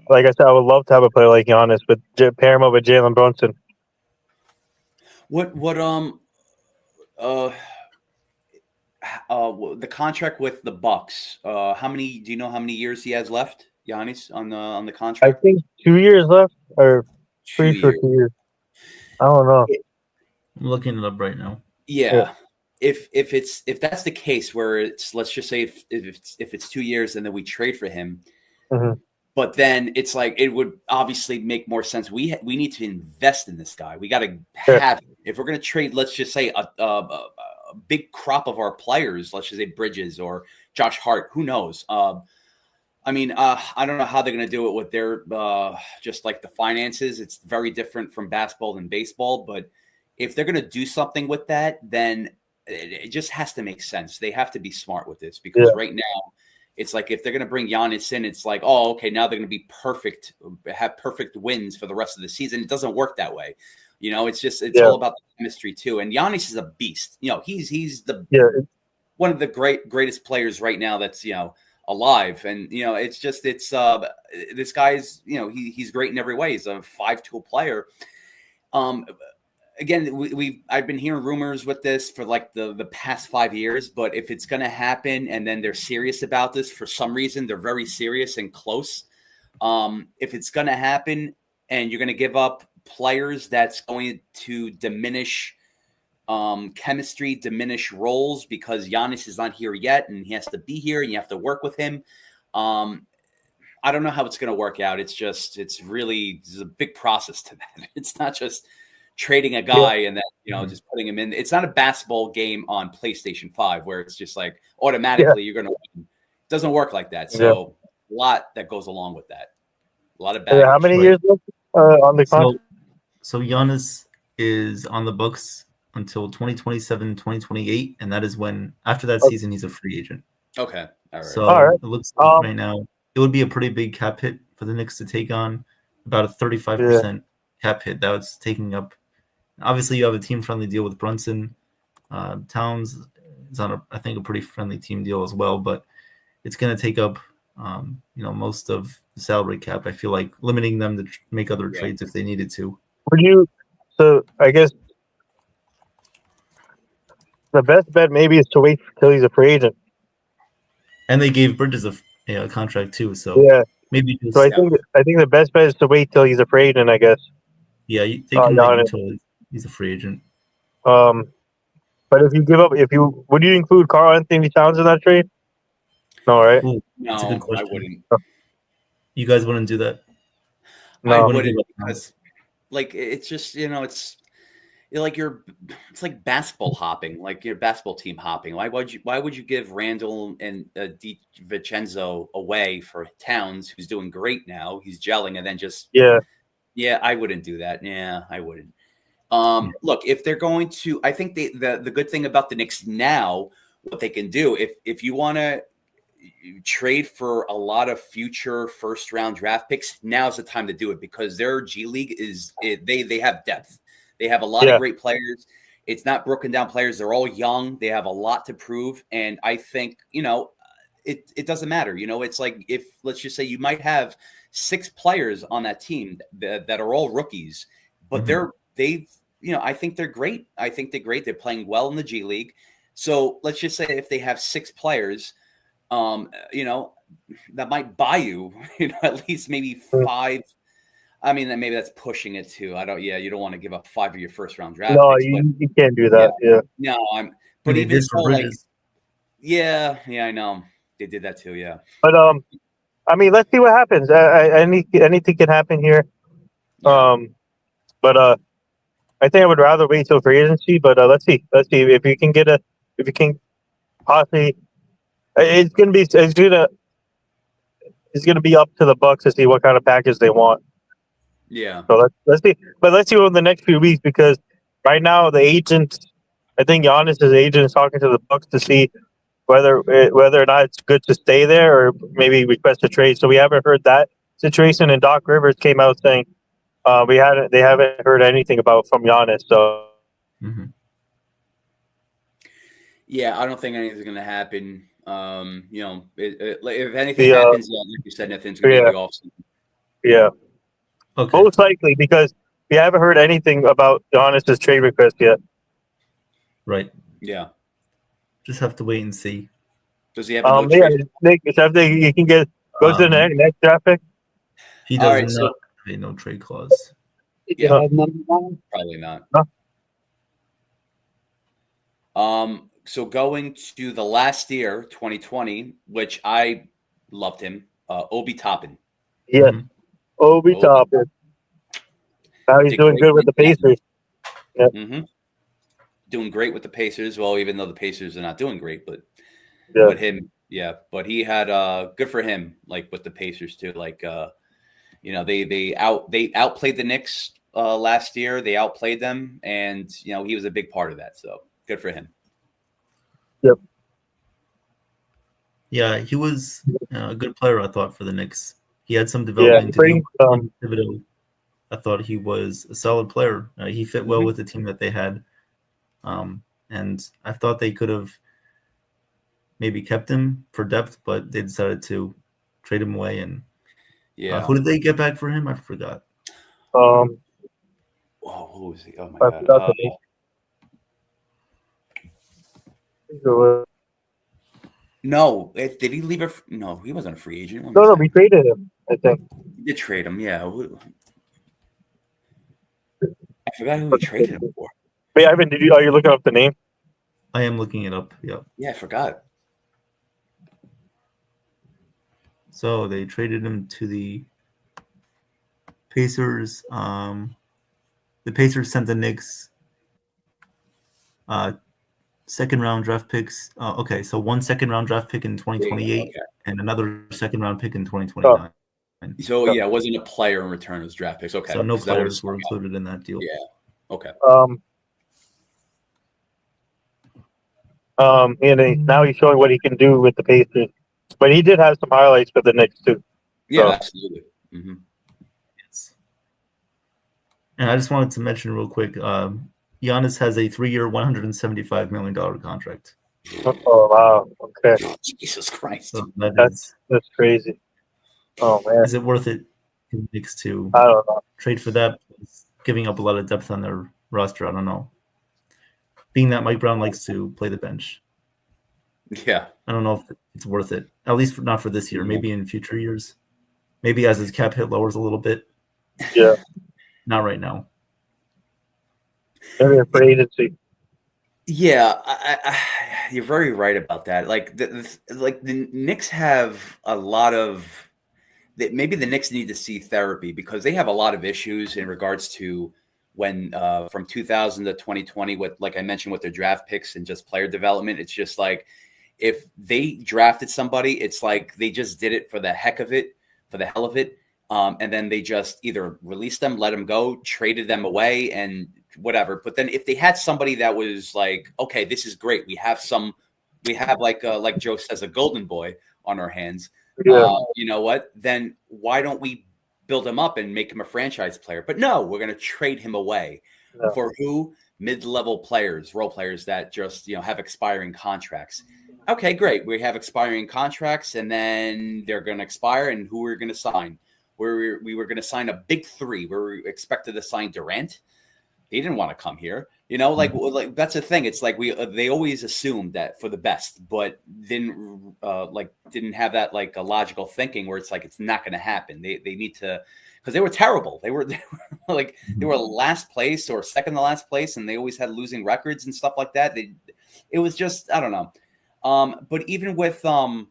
like I said, I would love to have a player like Giannis, but pair him up with Jalen Brunson. The contract with the Bucks. Do you know how many years he has left, Giannis, on the contract? I think 2 years left, or 2 years. I don't know. I'm looking it up right now. Yeah. If that's the case, where it's, let's just say if it's 2 years and then we trade for him, but then it's like, it would obviously make more sense. We need to invest in this guy. We got to have if we're going to trade, let's just say a big crop of our players, let's just say Bridges or Josh Hart, who knows? I don't know how they're going to do it with their just like the finances. It's very different from basketball than baseball, but if they're going to do something with that, then it just has to make sense. They have to be smart with this, because right now it's like, if they're going to bring Giannis in, it's like, oh, okay, now they're going to be have perfect wins for the rest of the season. It doesn't work that way. It's all about the chemistry too. And Giannis is a beast. He's one of the greatest players right now that's, alive. And, this guy's, he's great in every way. He's a 5-tool player. Again, I've been hearing rumors with this for like the past 5 years, but if it's going to happen and then they're serious about this, for some reason, they're very serious and close. If it's going to happen and you're going to give up players, that's going to diminish chemistry, diminish roles, because Giannis is not here yet and he has to be here and you have to work with him. I don't know how it's going to work out. It's a big process to that. It's not just trading a guy and then, just putting him in. It's not a basketball game on PlayStation 5 where it's just like automatically you're going to win. It doesn't work like that. So a lot that goes along with that. A lot of baggage. How many years left on the contract? So Giannis is on the books until 2027, 2028, and that is when, after that season, he's a free agent. Okay. All right. So it looks like right now it would be a pretty big cap hit for the Knicks to take on, about a 35% cap hit. That's taking up. Obviously, you have a team-friendly deal with Brunson. Towns is on, I think, a pretty friendly team deal as well, but it's going to take up, most of the salary cap. I feel like limiting them to make other trades if they needed to. So I guess The best bet maybe is to wait till he's a free agent. And they gave Bridges a contract too, so Yeah. maybe just So I think the best bet is to wait till he's a free agent, I guess. yeah, they can wait Giannis. until he's a free agent. But if you give up, would you include Karl Anthony Towns in that trade? No, right? Ooh, No, that's a good I question. wouldn't. You guys wouldn't do that? No. I wouldn't wouldn't give up because, like, it's just it's like it's like basketball hopping, like your basketball team hopping. Why would you give Randall and DiVincenzo away for Towns, who's doing great now? He's gelling, and then just yeah, I wouldn't do that. Yeah, I wouldn't. Look, if they're going to, I think the good thing about the Knicks now, what they can do, if you want to trade for a lot of future first round draft picks, now's the time to do it because their G League they have depth. They have a lot of great players. It's not broken down players. They're all young. They have a lot to prove. And I think, it doesn't matter. It's like if, let's just say you might have 6 players on that team that are all rookies, but I think they're great. I think they're great. They're playing well in the G League. So let's just say if they have 6 players, that might buy you, at least maybe 5. I mean, maybe that's pushing it too. You don't want to give up 5 of your first round draft picks. You can't do that. Yeah. No, but they even did for so, like, Bridges. yeah, I know they did that too. Yeah. But I mean, let's see what happens. Anything can happen here. Yeah. But I think I would rather wait till free agency. But let's see if you can possibly. It's gonna be up to the Bucks to see what kind of package they want. Yeah. So let's see. But let's see over the next few weeks because right now the agent, I think Giannis' agent is talking to the Bucks to see whether or not it's good to stay there or maybe request a trade. So we haven't heard that situation. And Doc Rivers came out saying they haven't heard anything from Giannis. So yeah, I don't think anything's going to happen. If anything happens, like you said, nothing's going to be the offseason. Yeah. Okay. Most likely because we haven't heard anything about Giannis' trade request yet. Right. Yeah. Just have to wait and see. Does he have a no trade? Nick, you can go to the next draft pick. He does not have a no trade clause. Yeah, probably not. No. So going to the last year, 2020, which I loved him, Obi Toppin. Yes, Obi Toppin. Now he's doing good with the Pacers. Yep. Mm-hmm. Doing great with the Pacers. Well, even though the Pacers are not doing great, but he had good for him, like with the Pacers too. Like they outplayed the Knicks last year. They outplayed them, and he was a big part of that. So good for him. Yep. Yeah, he was a good player, I thought, for the Knicks. He had some development to do. I thought he was a solid player. He fit well with the team that they had. And I thought they could have maybe kept him for depth, but they decided to trade him away. And who did they get back for him? I forgot. Who was he? Oh, my God. No, did he leave? No, he wasn't a free agent. No, we traded him. I think we did trade him. Yeah, I forgot who we traded him for. Wait, Ivan, are you looking up the name? I am looking it up. Yeah. Yeah, I forgot. So they traded him to the Pacers. The Pacers sent the Knicks second round draft picks. Okay, so 1 second round draft pick in 2028 and another second round pick in 2029. So yeah, it wasn't a player in return as draft picks. Okay, so no players were included in that deal. Yeah. Okay. And now he's showing what he can do with the Pacers, but he did have some highlights for the Knicks too. Yeah, absolutely. Mm-hmm. Yes. And I just wanted to mention real quick, Giannis has a 3-year, $175 million contract. Oh wow! Okay. Jesus Christ, so that's crazy. Oh man, is it worth it for the Knicks to I don't know. Trade for that? Giving up a lot of depth on their roster. I don't know. being that Mike Brown likes to play the bench. Yeah. I don't know if it's worth it, at least not for this year. Maybe in future years. Maybe as his cap hit lowers a little bit. Yeah. Not right now. Maybe for agency. Yeah, you're very right about that. Like the Knicks have a lot of maybe the Knicks need to see therapy because they have a lot of issues in regards to when from 2000 to 2020 with, like I mentioned, with their draft picks and just player development. It's just like if they drafted somebody, it's like they just did it for the heck of it, for the hell of it. And then they just either released them, let them go, traded them away, and whatever. But then if they had somebody that was like, okay, this is great. We have like Joe says, a golden boy on our hands. Yeah. You know what? Then why don't we build him up and make him a franchise player? But no, we're going to trade him away for who? Mid-level players, role players that just, have expiring contracts. Okay, great. We have expiring contracts, and then they're going to expire, and who we're going to sign? We were going to sign a big three. We were expected to sign Durant. He didn't want to come here. Like that's the thing. It's like they always assumed that for the best, but didn't have that like a logical thinking where it's like it's not going to happen. They need to, because they were terrible. They were last place or second to last place, and they always had losing records and stuff like that. It was just, I don't know. But even with in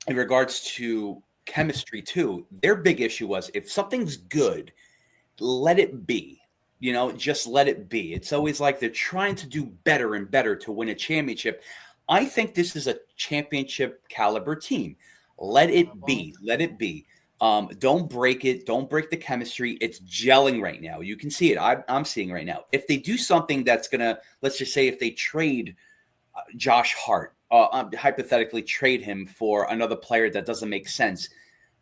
regards to chemistry too, their big issue was if something's good, let it be. Just let it be. It's always like they're trying to do better and better to win a championship. I think this is a championship caliber team. Let it be. Let it be. Don't break it. Don't break the chemistry. It's gelling right now. You can see it. I'm seeing right now. If they do something that's going to, let's just say if they trade Josh Hart, hypothetically trade him for another player that doesn't make sense,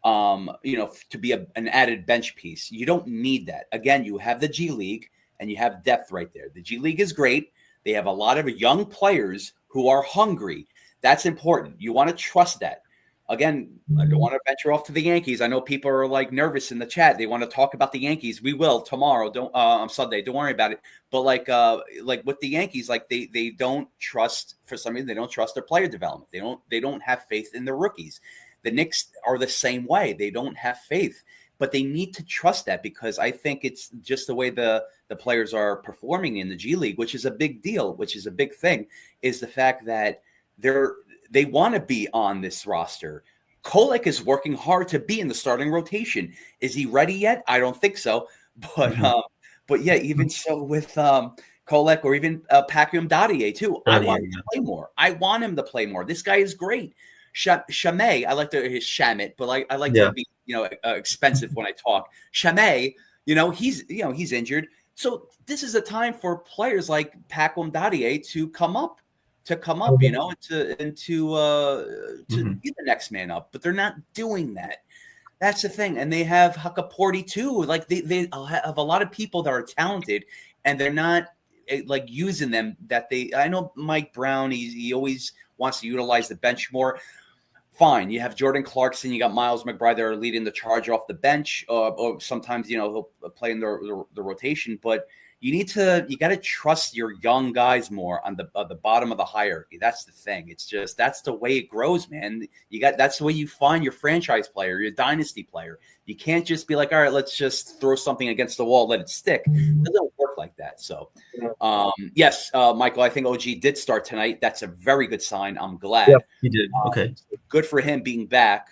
to be an added bench piece. You don't need that. Again, you have the G League and you have depth right there. The G League is great. They have a lot of young players who are hungry. That's important. You want to trust that. Again, I don't want to venture off to the Yankees. I know people are like nervous in the chat. They want to talk about the Yankees. We will tomorrow. On Sunday. Don't worry about it. But like with the Yankees, like they don't trust, for some reason, they don't trust their player development. They don't have faith in their rookies. The Knicks are the same way. They don't have faith, but they need to trust that because I think it's just the way the players are performing in the G League, which is a big deal, which is a big thing, is the fact that they want to be on this roster. Kolek is working hard to be in the starting rotation. Is he ready yet? I don't think so. But yeah, even so with Kolek or even Patrick Dadier too. I want him to play more. I want him to play more. This guy is great. Shamay, I like his Shamit, but I like to be expensive when I talk. Shamay, he's injured, so this is a time for players like Patrick Dadier to come up, and to be the next man up. But they're not doing that. That's the thing, and they have Hakaporti too. Like they have a lot of people that are talented, and they're not like using them. I know Mike Brown. He always wants to utilize the bench more. Fine, you have Jordan Clarkson, you got Miles McBride that are leading the charge off the bench, or sometimes he'll play in the rotation. But you got to trust your young guys more on the bottom of the hierarchy. That's the thing. It's just that's the way it grows, man. That's the way you find your franchise player, your dynasty player. You can't just be like, all right, let's just throw something against the wall, let it stick. It doesn't work like that. So, yes, Michael, I think OG did start tonight. That's a very good sign. I'm glad. Yep, he did. Okay, good for him being back.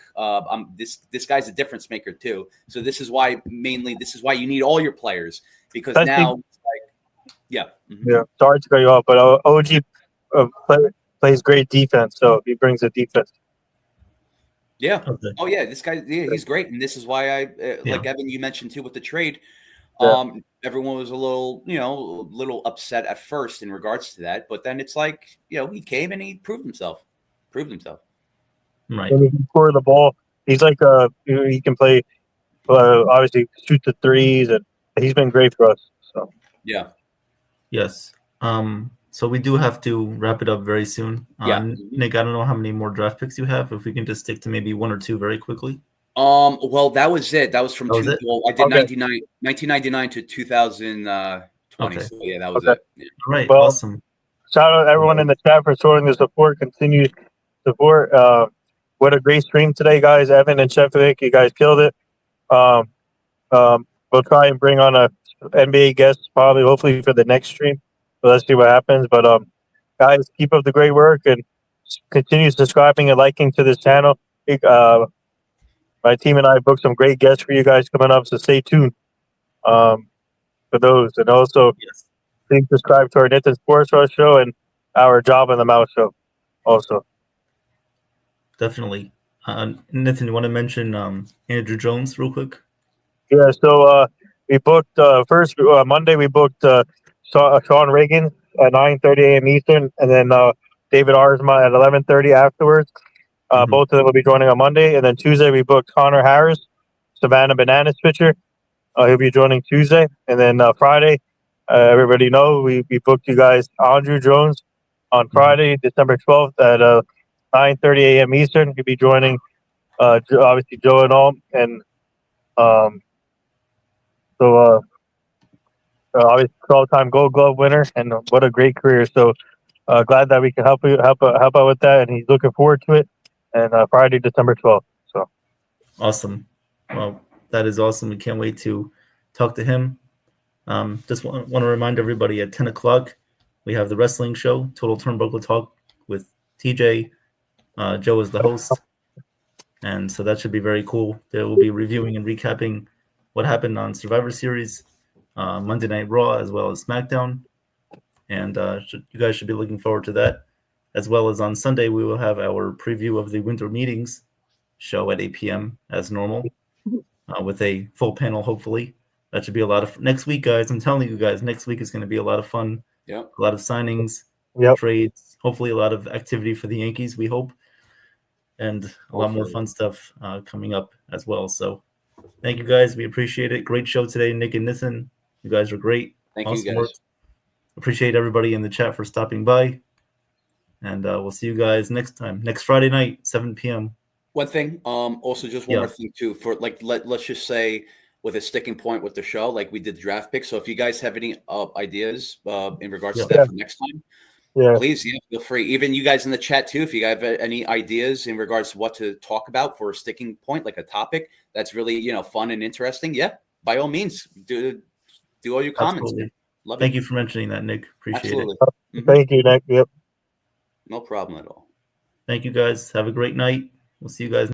This guy's a difference maker too. So this is why you need all your players because now. Yeah. Mm-hmm. Yeah. Sorry to cut you off, but OG plays great defense, so he brings the defense. Yeah. Okay. Oh yeah, this guy, he's great, and this is why like Evan, you mentioned too with the trade. Everyone was a little upset at first in regards to that, but then it's like he came and he proved himself. Right. And he can score the ball. He's like he can play. Obviously, shoot the threes, and he's been great for us. So yeah. Yes. So we do have to wrap it up very soon. Nick, I don't know how many more draft picks you have. If we can just stick to maybe one or two very quickly. Well, that was it. That was from I did 1999 to 2020. Okay. So yeah, that was it. Yeah. All right. Awesome. shout out everyone in the chat for showing the support. Continue support. What a great stream today, guys. Evan and Sheffield, you guys killed it. Um, we'll try and bring on a NBA guest probably, hopefully for the next stream. So let's see what happens. But guys, keep up the great work and continue subscribing and liking to this channel. My team and I booked some great guests for you guys coming up, so stay tuned for those. And also, Yes, please subscribe to our Nathan Sports Rush show and our Job in the Mouth show. Also, definitely. Nathan, you want to mention Andrew Jones real quick? yeah. So we booked first Monday. We booked Sean Reagan at 9:30 a.m. Eastern, and then David Arsma at 11:30 afterwards. Both of them will be joining on Monday, and then Tuesday we booked Connor Harris, Savannah Bananas pitcher. He'll be joining Tuesday, and then Friday, everybody know we booked you guys Andrew Jones on Friday, December 12th at 9:30 a.m. Eastern. He'll be joining obviously Joe and all, and obviously 12-time Gold Glove winner, and what a great career. So glad that we can help out with that, and he's looking forward to it. And Friday, December 12th. So awesome. Well, that is awesome. We can't wait to talk to him. Just want to remind everybody at 10 o'clock, we have the wrestling show, Total Turnbuckle Talk with TJ. Joe is the host. And so that should be very cool. They will be reviewing and recapping what happened on Survivor Series, Monday Night Raw, as well as SmackDown. And you guys should be looking forward to that. As well as on Sunday, we will have our preview of the winter meetings show at 8 p.m. as normal, with a full panel, hopefully. That should be a lot of next week, guys. I'm telling you guys, next week is going to be a lot of fun. Yep. A lot of signings, trades, hopefully a lot of activity for the Yankees, we hope. And a lot more fun stuff coming up as well. So thank you, guys. We appreciate it. Great show today, Nick and Nathan. You guys are great. Thank awesome you, guys. Work. Appreciate everybody in the chat for stopping by. And we'll see you guys next time. Next Friday night, 7 p.m. One thing, also just one more thing too, for like let's just say with a sticking point with the show, like we did the draft pick. So if you guys have any ideas in regards to that for next time, please feel free. Even you guys in the chat too, if you guys have any ideas in regards to what to talk about for a sticking point, like a topic that's really fun and interesting, by all means, do all your comments. Love Thank you for mentioning that, Nick. Appreciate it. Thank you, Nick. Yep. No problem at all. Thank you, guys. Have a great night. We'll see you guys.